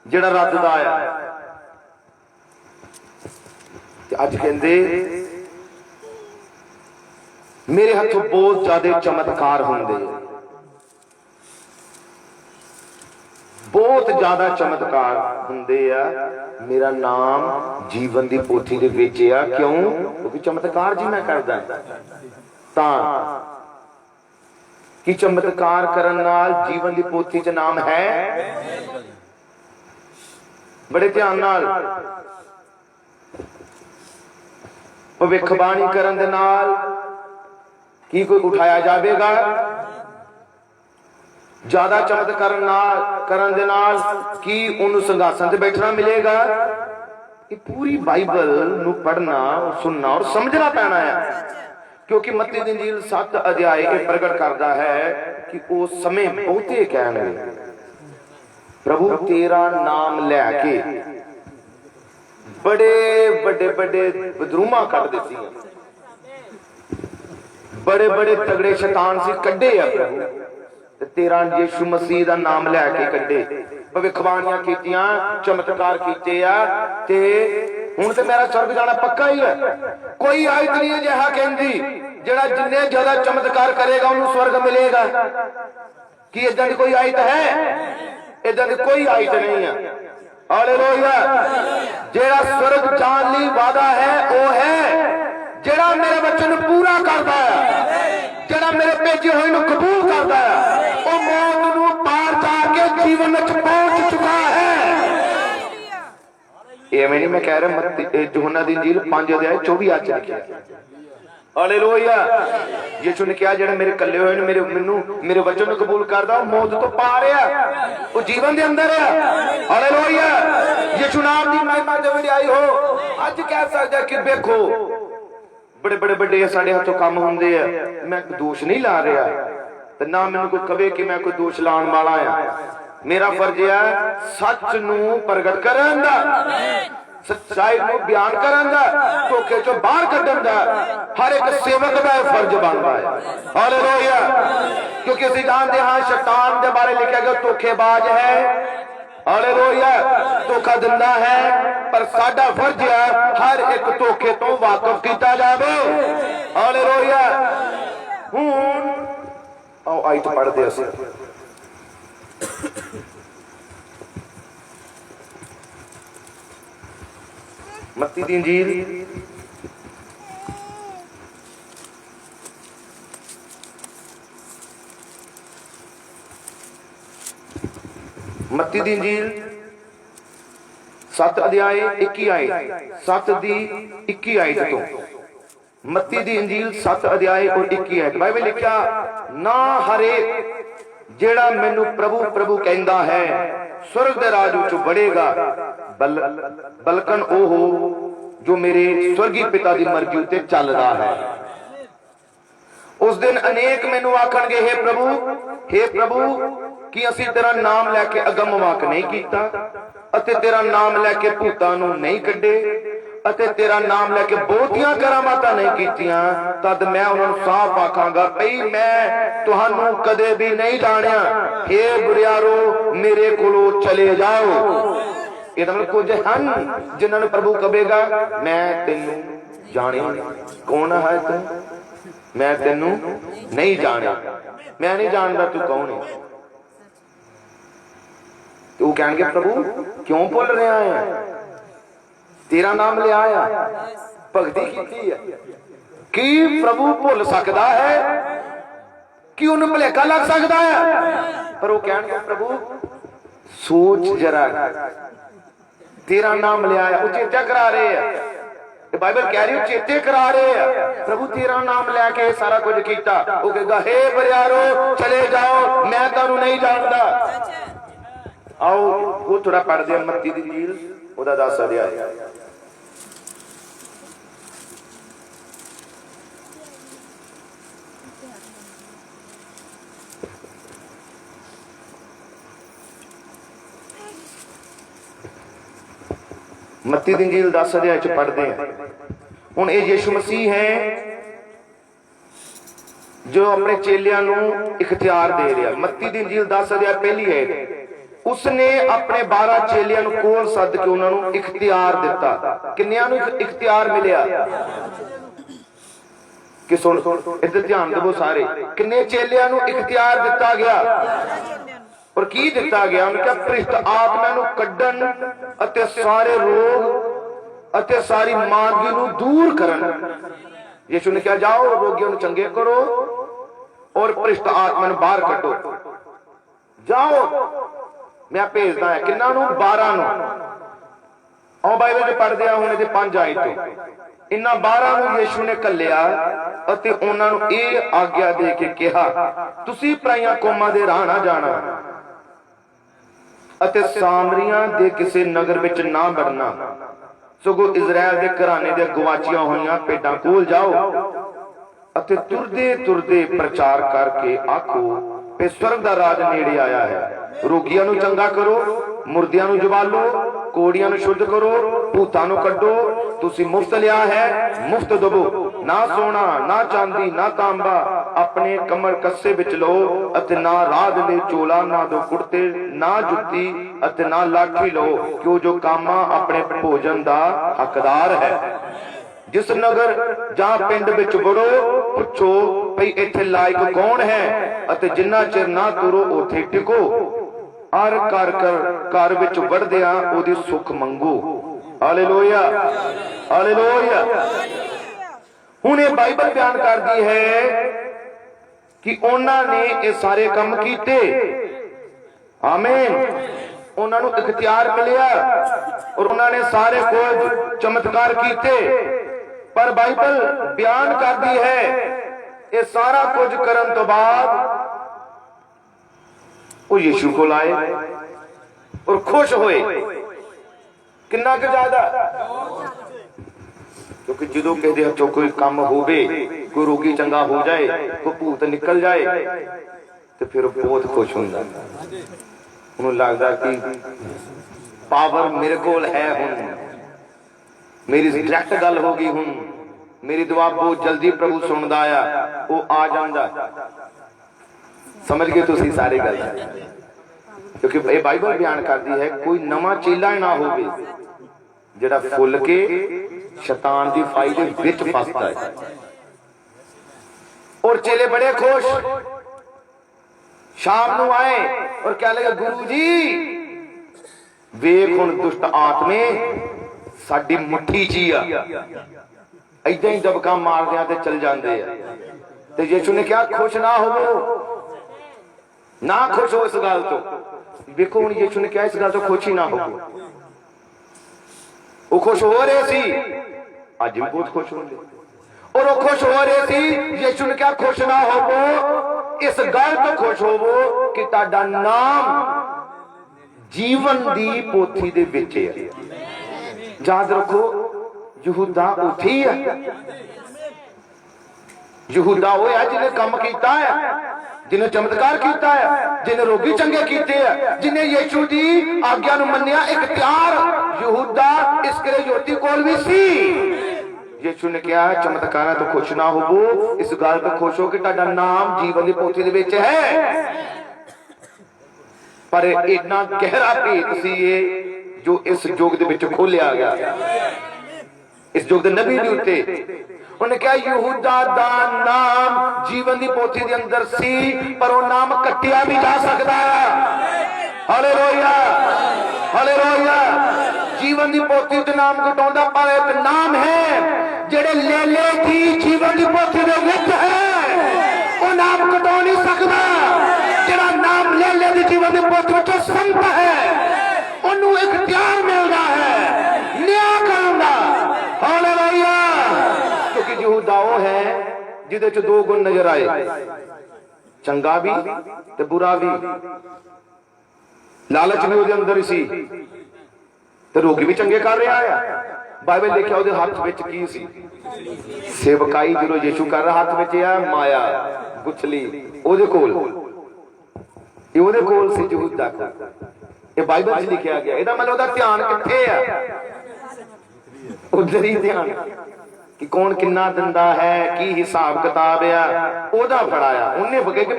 जेड़ा रद्ददा है। ते अज कहंदे मेरे हाथों बहुत ज्यादा चमत्कार होंदे, बहुत ज्यादा चमत्कार होंदे आ। मेरा नाम जीवन दी पोथी दे विच आ। क्यों? क्योंकि चमत्कार जी मैं करदा तां कि चमत्कार करन नाल जीवन दी पोथी च नाम है। बड़े ध्यान नाल भविष्यवाणी करन दे नाल की कोई उठाया जाएगा? ज्यादा चमत्कार करन दे नाल की उन्होंने संघासन से बैठना मिलेगा? ये पूरी बाइबल नूं पढ़ना, सुनना और समझना पैना है। क्योंकि मत्ती दी इंजील 7 अध्याय ये प्रगट करता है कि वो समय बहुते कहणगे प्रभु तेरा नाम लैके बड़े बड़े बड़े बदरूमा कढ़दे सी, बड़े बड़े तगड़े शैतान सी कड्डे आ प्रभु तेरा यीशु मसीह दा नाम लैके कड्डे, भविखबाणियां कीतियां, चमत्कार कीते आ ते हुण ते मेरा स्वर्ग जाना पक्का ही है। कोई आयत नहीं है जिहा कहंदी जेड़ा जिन्ने ज्यादा चमत्कार करेगा उन्हें स्वर्ग मिलेगा। कि इदां दी कोई आयत है? इदां दी कोई आयत नहीं है। हालेलुया। जेड़ा स्वर्ग जान लई वादा है वो है जेड़ा मेरे वचन पूरा करदा है, जेड़ा मेरे भेजे होए नूं कबूल करदा है, वो मौत नूं पार जाके जीवन विच पहुंच चुका है। एवें नहीं मैं कह रहा, यूहन्ना दी इंजील 5 अध्याय 24 आच लिखिया। हालेलुया। यीशु ने कहा जेड़ा मेरे कल्ले होए ने मेरे वचन नूं कबूल करदा वो मौत तो पार है, वो जीवन दे अंदर है। हालेलुया। यीशु नाम दी महिमा जब आई हो अज कह सकदा कि देखो बड़े बड़े बड़े साडे हाथों काम हुंदे आ, मैं दोष नहीं ला रहा ते ना मैनूं कोई कहे कि मैं कोई दोष लाण वाला आ। मेरा फर्ज है सच नूं प्रगट करन दा, सच्चाई को बयान करन दा, धोखे चों बाहर कढण दा हर एक सेवक दा फर्ज बनदा है। हालेलुया। क्योंकि असीं जानदे हां शैतान दे बारे लिखिया गया धोखेबाज है। हालेलुया। धोखा दिंदा है, पर साडा फर्ज है हर एक धोखे तो वाकिफ कीता जावे। हालेलुया। हुण आओ आयत पढ़दे असीं। मत्ती दी इंजील मत्ती दी इंजील 7 अध्याय 21 आयत 7 दी 21 आयत तो मत्ती दी इंजील 7 अध्याय और 21 आयत बाइबल लिखा ना हरेक जेड़ा मैनू प्रभु प्रभु कहंदा है स्वर्ग दे राज विच बढ़ेगा, बल्कन ओ हो जो मेरे स्वर्गीय पिता दी मर्जी उते चलदा है। उस दिन अनेक मैनू आखणगे हे प्रभु कि असीं तेरा नाम लैके अगम वाक नहीं कीता अते तेरा नाम लैके भूतां नूं नहीं कढे अते तेरा नाम लैके बहुतियां करामातां नहीं कीतियां। तद मैं उन्हां नूं साफ आखांगा भई मैं तुहानूं कदे भी नहीं जाणिया, हे बुरियारो मेरे कोलों चले जाओ। ये मतलब कुछ हन जिन्हां नूं प्रभु कहेगा मैं तैनूं जाणिया, कौन है तू, मैं तैनूं नहीं जाणिया, मैं नहीं जानदा तू कौन है। तो कहेंगे प्रभु क्यों भुल रहा है, तेरा नाम ले आया, भगती की है कि प्रभु भुल सकता है कि उन्हें भुलेखा लग सकता है। पर वो कहेंगे प्रभु सोच जरा, तेरा नाम ले आया, वो चेता करा रहे हैं, बाइबल कह रही है चेते करा रहे हैं प्रभु तेरा नाम लैके सारा कुछ किया। वो कहेगा हे बरियारो चले जाओ मैं तुहानूं नहीं जानता। आओ वो थोड़ा पढ़ते हैं मत्ती दी इंजील ओदा 10 अध्याय। मत्ती दी इंजील 10 अध्याय च पढ़ते हैं। हुण ये यीशु मसीह है जो अपने चेलियां नूं इख्तियार दे रहा। मत्ती दी इंजील 10 अध्याय पहली है, उसने अपने 12 चेलियां नूं कोल सद के उन्हां नूं इख्तियार दिता। किन्नियां नूं इख्तियार मिलिया कि सुन इधर ध्यान देवो सारे, किन्ने चेलियां नूं इख्तियार दिता गया और की दिता गया? उन्हें कहा भ्रिष्ट आत्मा नूं कड्ढण अते सारे रोग अते सारी मादगी नूं दूर करन। यीशु ने कहा जाओ रोगियों नूं चंगे करो और भ्रिष्ट आत्मा नूं बाहर कड्ढो। जाओ मैं भेजदा है किन्ना नूं 12 नूं। आओ बाइबल च पढ़दे आ हुण इहदे 5 आयत तो इन्हां 12 नूं यीशु ने घल्लिया अते उन्हां नूं इह आग्या दे के कहा तुसीं पराईआं कौमां दे राह ना जाना अते सामरियां दे किसे नगर विच ना वड़ना, सगों इजराइल दे घराने दे गवाचियां होईआं भेडां कोल जाओ ਅਤੇ ਤੁਰਦੇ ਤੁਰਦੇ ਪ੍ਰਚਾਰ ਕਰਕੇ ਆਖੋ ਕਿ स्वर्ग ਦਾ ਰਾਜ ਨੇੜੇ ਆਇਆ ਹੈ। ਰੋਗੀਆਂ ਨੂੰ ਚੰਗਾ ਕਰੋ, ਮੁਰਦਿਆਂ ਨੂੰ ਜਵਾਲੋ, ਕੋੜੀਆਂ ਨੂੰ ਸ਼ੁੱਧ ਕਰੋ, ਭੂਤਾਂ ਨੂੰ ਕੱਢੋ। ਤੁਸੀਂ ਮੁਫਤ ਲਿਆ ਹੈ, ਮੁਫਤ ਦਵੋ। ਨਾ ਸੋਨਾ, ਨਾ ਚਾਂਦੀ, ਨਾ ਤਾਂਬਾ ਆਪਣੇ ਕਮਰ ਕੱਸੇ ਵਿੱਚ ਲਓ ਅਤੇ ਨਾ ਰਾਜ ਲਈ ਚੋਲਾ, ਨਾ ਦੋ ਕੁੜਤੇ, ਨਾ ਜੁੱਤੀ ਅਤੇ ਨਾ ਲਾਠੀ ਲਓ, ਕਿਉਂ ਜੋ ਕਾਮਾ ਆਪਣੇ ਭੋਜਨ ਦਾ ਹੱਕਦਾਰ ਹੈ। जिस नगर जहां पिंड विच वड़ो पुछो भई इत्थे लायक कौन है अते जिन्ना चिर ना तुरो उथे टिको। हर घर विच वड़दियां ओदी सुख मंगो। Hallelujah, hallelujah. हुण ये बाइबल बयान करदी है कि उन्हां ने ये सारे काम कीते। आमीन। उन्हां नूं इख्तियार मिलिया और उन्हां ने सारे कुछ चमत्कार कीते। पर बाइबल बयान करती है ये सारा कुछ करन तो बाद वो यीशु को लाए और खुश होए। किन्ना के ज्यादा, क्योंकि जो कहते हथों कोई काम होवे, कोई रोगी चंगा हो जाए, कोई भूत निकल जाए तो फिर बहुत खुश होंदा। उन्हें लगता कि पावर मेरे कोल है, हुण मेरी डायरैक्ट गल हो गई, हुण मेरी दुआ बहुत जल्दी प्रभु सुनदा आ, वो आ जांदा। समझ गए तुसीं सारी गल, क्योंकि ये बाइबल बयान करती है कोई नवा चेला ना होवे जिहड़ा फुल के शैतान दी फाई दे विच फसदा है। और चेले बड़े खुश शाम नूं आए और कह लगे गुरु जी वेख हुण दुष्ट आत्मे साडी मुट्ठी च ही आ। इदां ही दबका मारदे ते चल जांदे आ। ते यीशु ने कहा खुश ना होवो, ना खुश हो इस गल तो। देखो हुण यीशु ने कहा इस गल तो खुश ही ना हो। वो खुश हो रहे सी, अज भी बहुत खुश होंगे। और वो खुश हो रहे सी, यीशु ने कहा खुश ना होवो, इस गल तो खुश होवो कि तुहाडा नाम जीवन दी पोथी दे विच है। याद रखो यहूदा उठी है, यहूदा वो है जिन्हें कम किया है, जिन्हें चमत्कार किया है, जिन्हें रोगी चंगे किए है, जिन्हें यीशु की आज्ञा नूं मन्निया। एक प्यार यहूदा इस्करियोती कोल भी सी। यीशु ने कहा चमत्कार तो खुश ना होवो, इस गल तो खुश हो कि तुहाडा नाम जीवन दी पोथी दे विच है। पर इतना गहरा भेद सी ये जो इस युग दे विच खोलिया गया, इस युग दे नबी दे उत्ते। उन्हें कहा यहूदा दा नाम जीवन दी पोथी दे अंदर सी, पर वो नाम कट्टिया भी जा सकता है। Hallelujah, hallelujah. जीवन दी पोथी च नाम कटाउंदा, पर एक नाम है जेड़े लेले की जीवन दी पोथी दे विच है, वो नाम कटा नहीं सकता। जेड़ा नाम लेले दी जीवन दी पोथी च संत है, उन्हें इख्तियार मिलता है न्याय करन दा। हालेलुया। क्योंकि यहूदा वो है जिहदे च दो गुण नजर आए, चंगा भी ते बुरा भी। लालच भी उसदे अंदर ही सी ते रोगी भी चंगे कर रहा है। बाइबल देखिया उसदे हाथ विच की सी? सेवकाई। जो यीशु कर रहा हाथ विच है माया गुछली, ਉਹਦੇ ਕੋਲ ਇਹ ਉਹਦੇ ਕੋਲ ਸੀ ਯਹੂदा ਕੋਲ। ਇਹ ਬਾਈਬਲ 'ਚ ਲਿਖਿਆ ਗਿਆ। ਇਹਦਾ ਮਤਲਬ ਉਹਦਾ ਧਿਆਨ ਕਿੱਥੇ ਆ? ਉਧਰ ਹੀ ਧਿਆਨ कि कौन किन्ना दिंदा है, की हिसाब किताब आ, ओदा फड़ाया उन्हें बगे कि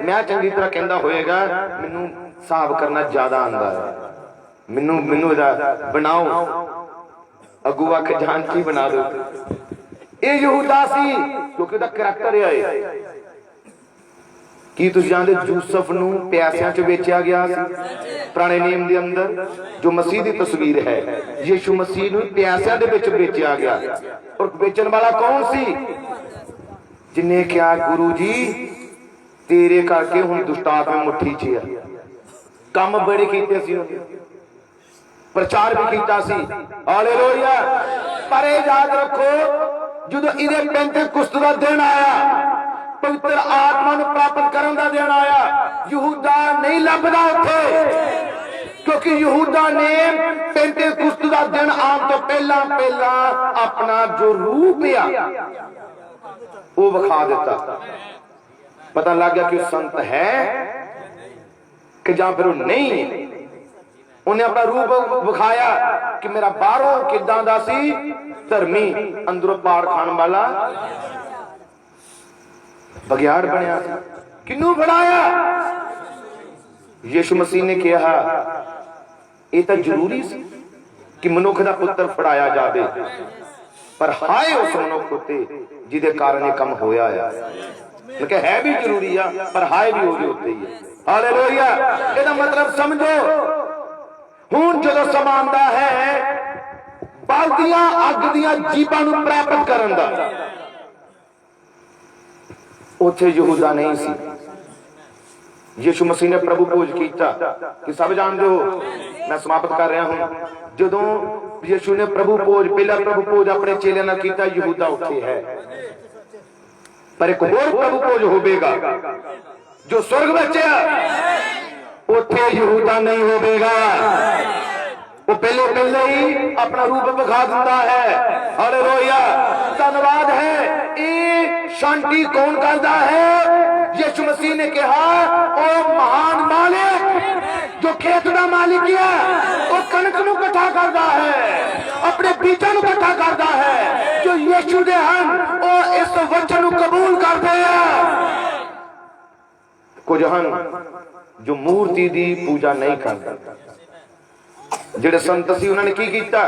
मैं चंगी तरह कहंदा होएगा मैनू हिसाब करना ज्यादा आंदा है, मैनू मैनू इहदा बनाओ अगू आख जान की बना दो। ये यहूदा सी क्योंकि उहदा करैक्टर है। की तुसीं जानदे यूसुफ नूं प्यासियां च बेचिया गया सी पुराने नियम दे अंदर, जो मसीह दी तस्वीर है। यीशु मसीह नूं प्यासियां दे विच बेचिया गया। और बेचन वाला कौन सी? जिन्हें क्या गुरु जी तेरे करके हुण दुष्ट आत्मा मुट्ठी च है। काम बड़े कीते सी, प्रचार भी कीता सी। हालेलुया। पर याद रखो जदों इहदे पेंतेकुस्त दा दिन आया, पवित्र आत्मा नूं प्राप्त करन दा दिन आया, यहूदा नहीं लभदा उत्थे। क्योंकि यहूदा ने पेंतेकुस्त दा दिन आने तो पहला पहला अपना जो रूप आ वो विखा दिता। पता लग गया कि वो संत है कि जां फिर वो नहीं है। उन्हें अपना रूप विखाया कि मेरा बाहरों किदां दा सी धर्मी, अंदरों पाड़ खाण वाला बगियाड़ बनया। किनू फड़ाया? यीशु मसीह ने कहा यह तो जरूरी सी कि मनुख दा पुत्र फड़ाया जाए, पर हाय उस मनुख उत्ते जिदे कारण यह काम होया है भी जरूरी आ, पर हाय भी ਉਹਦੇ ਉੱਤੇ ही है। हालेलुया। ਇਹਦਾ मतलब समझो, ਹੁਣ ਜਦੋਂ ਸਮਾਂ ਆਉਂਦਾ ਹੈ ਬਲਦੀਆਂ ਅੱਗ ਦੀਆਂ ਜੀਬਾਂ ਨੂੰ ਪ੍ਰਾਪਤ ਕਰਨ ਦਾ, ਉੱਥੇ ਯਹੂਦਾ नहीं सी। यीशु मसीह ने प्रभु भोज किया कि सब जानते हो। मैं समाप्त कर रहा हूं। जदों यीशु ने प्रभु भोज, पहला प्रभु भोज अपने चेलियां नाल कीता, यहूदा उत्थे है, पर एक होर प्रभु भोज होवेगा जो स्वर्ग विच है, उत्थे यहूदा नहीं होवेगा। वो पहले ही अपना रूप विखा दिंदा है। हालेलुया। धन्यवाद है। ये शांति कौन करता है? यीशु मसीह ने कहा ओ महान मालिक जो खेत का मालिक है, वो कणक नूं इकट्ठा करता है, अपने बीजां नूं इकट्ठा करता है। जो यीशु दे हन वो इस वचन नूं कबूल करते हैं। कुछ हन जो मूर्ति दी पूजा नहीं करते। जेड़े संत सी उन्होंने की कीता?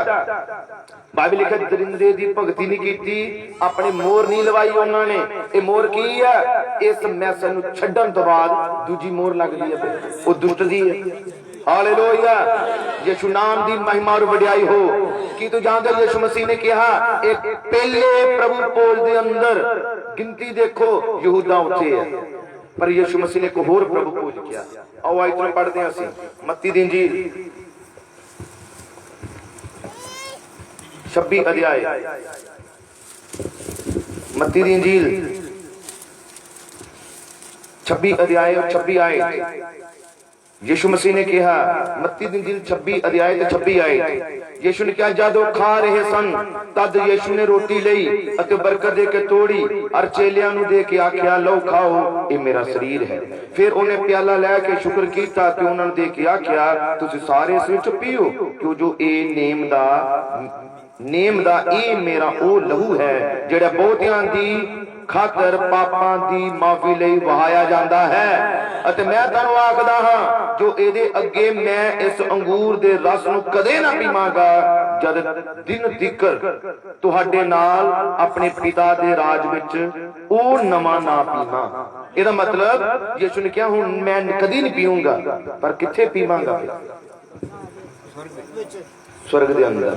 बाइबल लिखा दरिंदे दी भगती नहीं की, अपनी मोर नहीं लवाई उन्होंने। ये मोर की है? इस मैसेज नूं छड्डण तो बाद दूजी मोर लगदी है, वो दुष्ट दी है। हालेलुया। यीशु नाम दी महिमा और वडियाई हो। कि तू जानदे यीशु मसीह ने कहा एक पहले प्रभु भोज दे अंदर गिनती देखो यहूदा उत्थे है, पर यीशु मसीह ने एक होर प्रभु भोज किया। आओ आज तुम पढ़ते हैं असीं मत्ती दी इंजील 26 अध्याय, मत्ती दी इंजील 26 अध्याय और 26 आयत। यीशु मसीह ने कहा, मत्ती दी इंजील 26 अध्याय ते 26 आयत। यीशु ने कहा जदों खा रहे सन तद यीशु ने रोटी लई अते बरकत दे के तोड़ी और चेलियां नूं दे के आख्या लो खाओ ये मेरा शरीर है। फिर उन्हें प्याला लैके शुक्र कीता ते उन्हां नूं दे के आख्या तुसीं सारे इस विच पीओ, क्यों जो ए नेम दा ए मेरा ओ लहू है जेड़ा बहुतियां दी खातर पापां दी माफी लई वहाया जांदा है। अते मैं तुहानूं आखदा हां जो इहदे अगे मैं इस अंगूर दे रस नूं कदे ना पीवांगा जद दिन तिकर तुहाडे नाल अपने पिता दे राज विच ओ नवां ना पीवां। ਇਹਦਾ मतलब यीशु ने कहा हुण मैं कदी नहीं पीऊंगा, पर किथे पीवांगा? स्वर्ग दे अंदर।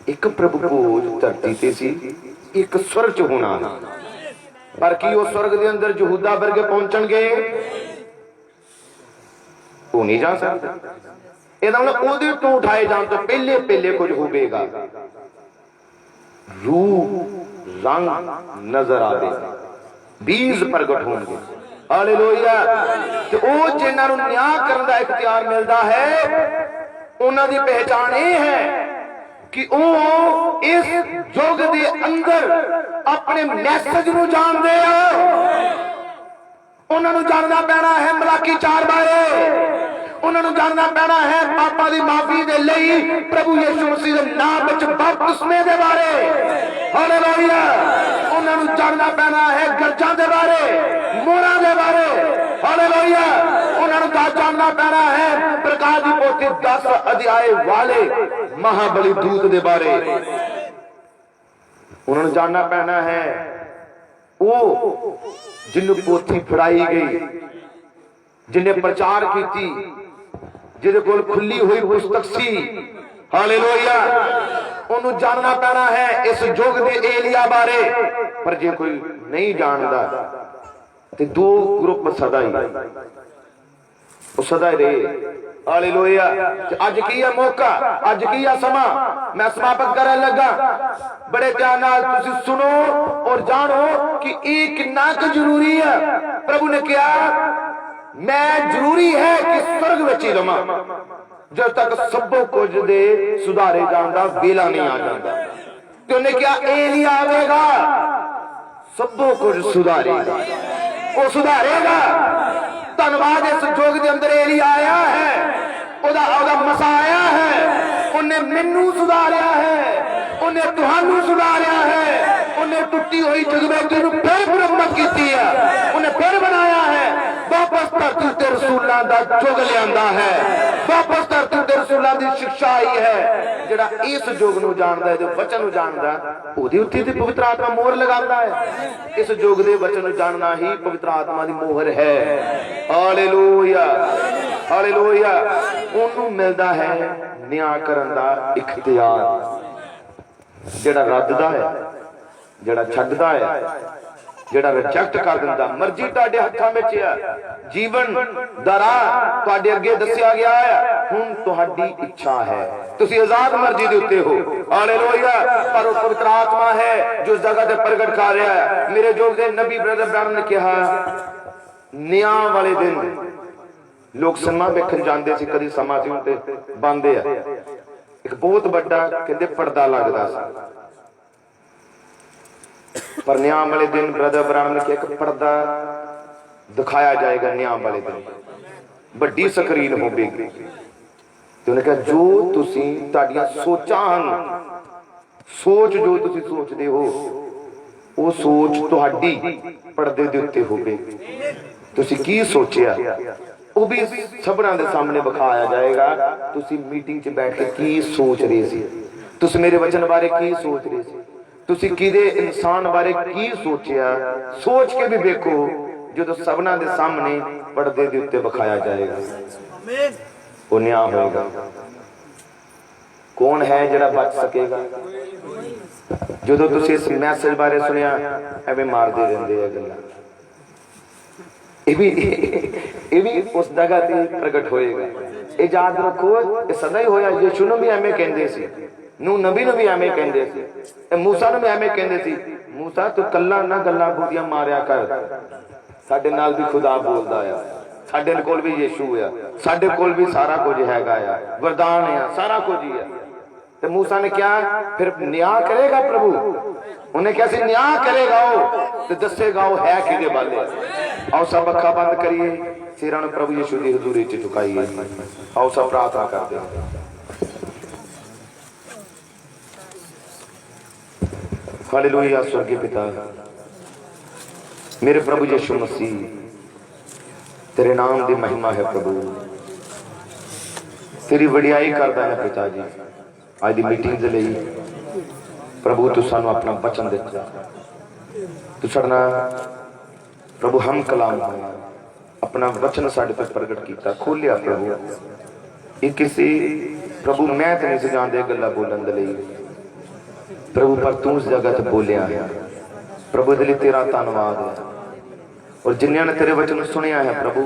एक प्रभु भोज धरती ते सी, एक स्वर्ग च होना, पर की वो स्वर्ग दे अंदर यहूदा वर्गे पहुंचणगे? वो नहीं जा सकते। ਇਹਦਾ मतलब ਉਹਦੇ ਤੋਂ ਉਠਾਏ ਜਾਣ ਤੋਂ ਪਹਿਲੇ ਪਹਿਲੇ ਕੁਝ ਹੋਵੇਗਾ। रूप रंग नजर आवेगा, बीज प्रगट होंगे। हालेलुया। ते ਉਹ ਜਿਨ੍ਹਾਂ ਨੂੰ ਨਿਆਂ ਕਰਨ ਦਾ ਇਖਤਿਆਰ ਮਿਲਦਾ ਹੈ ਉਹਨਾਂ ਦੀ ਪਹਿਚਾਣ ਇਹ ਹੈ कि ਉਹ इस युग ਦੇ अंदर अपने मैसेज ਨੂੰ ਜਾਣਦੇ ਆ। ਉਹਨਾਂ ਨੂੰ ਜਾਣਨਾ ਪੈਣਾ ਹੈ ਮਲਾਕੀ 4 ਬਾਰੇ, ਉਹਨਾਂ ਨੂੰ ਜਾਣਨਾ ਪੈਣਾ ਹੈ ਪਾਪਾਂ ਦੀ ਮਾਫੀ ਦੇ ਲਈ ਪ੍ਰਭੂ ਯਿਸੂ ਮਸੀਹ ਦੇ ਨਾਮ ਵਿੱਚ ਬਪਤਿਸਮੇ ਦੇ ਬਾਰੇ। ਹਾਲੇਲੂਇਆ। ਉਹਨਾਂ ਨੂੰ ਜਾਣਨਾ ਪੈਣਾ ਹੈ ਗਰਜਾਂ ਦੇ ਬਾਰੇ, ਮੋਹਰਾਂ ਦੇ ਬਾਰੇ। हालेलुया। उन्होंने जानना पैना है प्रकाश की पोथी 10 अध्याय वाले महाबली दूत के बारे। उन्होंने जानना पैना है वो जिन्हों पोथी फड़ाई गई, जिन्हें प्रचार की, जिहदे कोल खुली हुई पुस्तक सी। हालेलुया। उन्होंने जानना पैना है इस युग के एलिया बारे। पर जे कोई नहीं जानता ते दो ग्रुप सदा ही रहे। हालेलुया। अज की है मौका, अज की है समा। मैं समाप्त करने लगा। बड़े ध्यान नाल तुसीं सुनो और जानो कि ये कितना जरूरी है। प्रभु ने कहा मैं जरूरी है कि स्वर्ग विच ही रवां जब तक सबो कुछ दे सुधारे जाण दा वेला नहीं आ जाता। ਤੇ ਉਹਨੇ ਕਿਹਾ ਏਲੀ ਆਵੇਗਾ ਸਭੋ ਕੁਝ ਸੁਧਾਰੇਗਾ, ਉਹ ਸੁਧਾਰੇਗਾ। ਧੰਨਵਾਦ इस युग के अंदर एली आया है, ਉਹਦਾ ਮਸਾ ਆਇਆ है, ਉਹਨੇ ਮੈਨੂੰ ਸੁਧਾਰਿਆ है, ਉਹਨੇ ਤੁਹਾਨੂੰ ਸੁਧਾਰਿਆ है, ਉਹਨੇ ਟੁੱਟੀ ਹੋਈ ਜਗਵੇਦੀ ਨੂੰ ਫਿਰ ਮੁਰੰਮਤ ਕੀਤੀ है, ਉਹਨੇ ਫਿਰ ਬਣਾਇਆ है। वापस धरती ते रसूलां दा युग लियांदा है, वापस धरती ते रसूलां दी शिक्षा आई है। ਜਿਹੜਾ ਇਸ ਯੁਗ ਨੂੰ ਜਾਣਦਾ ਹੈ, ਜੋ ਵਚਨ ਨੂੰ ਜਾਣਦਾ, ਉਹਦੇ ਉੱਤੇ ਤੇ ਪਵਿੱਤਰ ਆਤਮਾ ਮੋਹਰ ਲਗਾਉਂਦਾ ਹੈ। ਇਸ ਯੁਗ ਦੇ ਵਚਨ ਨੂੰ ਜਾਣਨਾ ਹੀ ਪਵਿੱਤਰ ਆਤਮਾ ਦੀ ਮੋਹਰ ਹੈ। Hallelujah hallelujah. ਉਹਨੂੰ ਮਿਲਦਾ ਹੈ ਨਿਆਂ ਕਰਨ ਦਾ ਇਖਤਿਆਰ, ਜਿਹੜਾ ਰੱਦਦਾ ਹੈ, ਜਿਹੜਾ ਛੱਡਦਾ ਹੈ, ਜਿਹੜਾ ਰਿਜੈਕਟ ਕਰ ਦਿੰਦਾ। ਮਰਜ਼ੀ ਤੁਹਾਡੇ ਹੱਥਾਂ ਵਿੱਚ ਹੈ, ਜੀਵਨ ਦਾ ਰਾਹ ਤੁਹਾਡੇ ਅੱਗੇ ਦੱਸਿਆ ਗਿਆ ਹੈ, ਹੁਣ ਤੁਹਾਡੀ ਇੱਛਾ ਹੈ, ਤੁਸੀਂ ਆਜ਼ਾਦ ਮਰਜ਼ੀ ਦੇ ਉੱਤੇ ਹੋ। ਹਾਲੇਲੂਇਆ। ਪਰ ਉਹ ਪਵਿੱਤਰ ਆਤਮਾ ਹੈ ਜੋ ਜਗ੍ਹਾ ਤੇ ਪ੍ਰਗਟ ਕਰ ਰਿਹਾ ਹੈ। ਮੇਰੇ ਯੋਗ ਦੇ ਨਬੀ ਬ੍ਰਦਰ ਬ੍ਰਾਹਮ ਨੇ ਕਿਹਾ, ਨਿਆਂ ਵਾਲੇ ਦਿਨ ਲੋਕ ਸਿਨੇਮਾ ਵੇਖਣ ਜਾਂਦੇ ਸੀ, ਕਦੀ ਸਮਾਂ ਸੀ ਤੇ ਬੰਦੇ ਆ, ਇੱਕ ਬਹੁਤ ਵੱਡਾ ਕਹਿੰਦੇ ਪਰਦਾ ਲੱਗਦਾ ਸੀ। पर न्याम वाले दिन ब्रदर ब्राह्मण ने कहा कि पर्दा दिखाया जाएगा, न्याम वाले दिन बड़ी स्क्रीन होगी। तो उन्हें कहा जो तुसी ताड़ियां सोचां हन, सोच जो तुसी सोचदे हो वो सोच तुहाडी पर्दे दे उत्ते होगी। तुसी की सोचिया वो भी सबना दे सामने विखाया जाएगा। तुसी मीटिंग च बैठ के की सोच रहे सी, तुसी मेरे वचन बारे की सोच रहे सी, तुसी किदे इंसान बारे की सोचिया, सोच के भी देखो जो सबना दे सामने पर्दे दे उत्ते विखाया जाएगा, वो न्याय होगा। कौन है जिहड़ा बच सकेगा? जो तुसी इस मैसेज बारे सुनिया एवें मारदे रहिंदे आ गल्लां, ये भी उस जगह ते प्रगट होएगा। ये याद रखो, ये सदा ही होया। यीशु नूं भी एवें कहंदे सी, नूह नबी नूं भी एवें कहंदे सी, मूसा नूं भी एवें कहंदे सी, मूसा तू कल्ला ना गल्लां बूदियां मारिया कर, साडे नाल भी खुदा बोलदा आ, साडे कोल भी यीशु आ, साडे कोल भी सारा कुछ हैगा आ, वरदान आ, सारा कुछ ही आ। ते मूसा ने क्या फिर न्याय करेगा प्रभु? उन्हें कैसे न्याय करेगा वो, तो दसेगा वो है किदे वाले। आओ सब अखा बंद करिए, सिरां नूं प्रभु यीशु दी हजूरी च झुकाइए। आओ सब प्रार्थना करते हैं। हालेलुया। स्वर्गीय पिता, मेरे प्रभु यीशु मसीह, तेरे नाम दी महिमा है प्रभु, तेरी वडियाई करदा है पिता जी। आज दी मीटिंग दे लई प्रभु तू सानू अपना वचन दिता, तू साडा प्रभु हम कलाम होया, अपना वचन साडे ते प्रगट कीता, खोलिया प्रभु। ये किसी प्रभु मैं ते नहीं सी जानदे गल्लां बोलण दे लई प्रभु, पर तू उस जगह ते बोलिया है प्रभु, दिल तेरा धन्नवाद है। और जिन्होंने तेरे वचन सुनिया है प्रभु,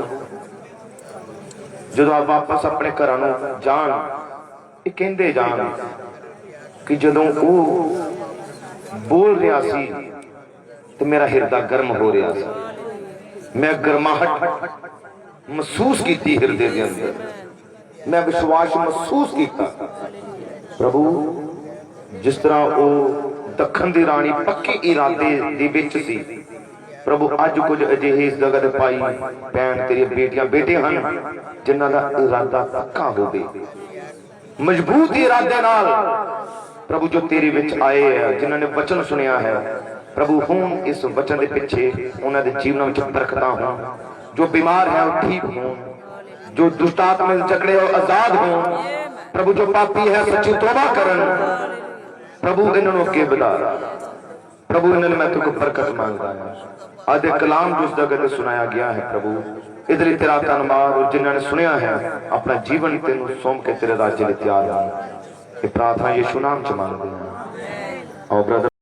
जो आप वापस अपने घर जान, ये कहते जान कि जदों वो बोल रहा सी तो मेरा हिरदा गर्म हो रहा सी, मैं गर्माहट महसूस की हिरदे के अंदर, मैं विश्वास महसूस किया प्रभु। जिस तरह वो दखन दी रानी पक्के इरादे दे विच सी प्रभु, अज कुछ अजिहे इस जगह ते पाई भैन तेरी बेटियां बेटे हन जिन्हां दा इरादा पक्का होवे, मजबूत इरादे नाल प्रभु जो तेरे विच आए है, जिन्हां ने वचन सुनिया है प्रभु, हुण इस वचन दे पिछे उन्हां दे जीवन विच बरकतां होण, जो बीमार है वो ठीक होण, जो दुष्ट आत्मा दे जकड़े हो आजाद होण प्रभु, जो पापी है सच्ची तौबा करन प्रभु, इन्होंने अगे बढ़ा प्रभु, इन्होंने मैं तुझको बरकत मांगता है। आदे कलाम जिस जगह ते सुनाया गया है प्रभु, इधर तेरा धन्यवाद। और जिन्होंने सुनिया है अपना जीवन तेन सौंप के तेरे राज्य लिए तैयार हो। प्रार्थना यीशु नाम च मांगते हैं। और ब्रदर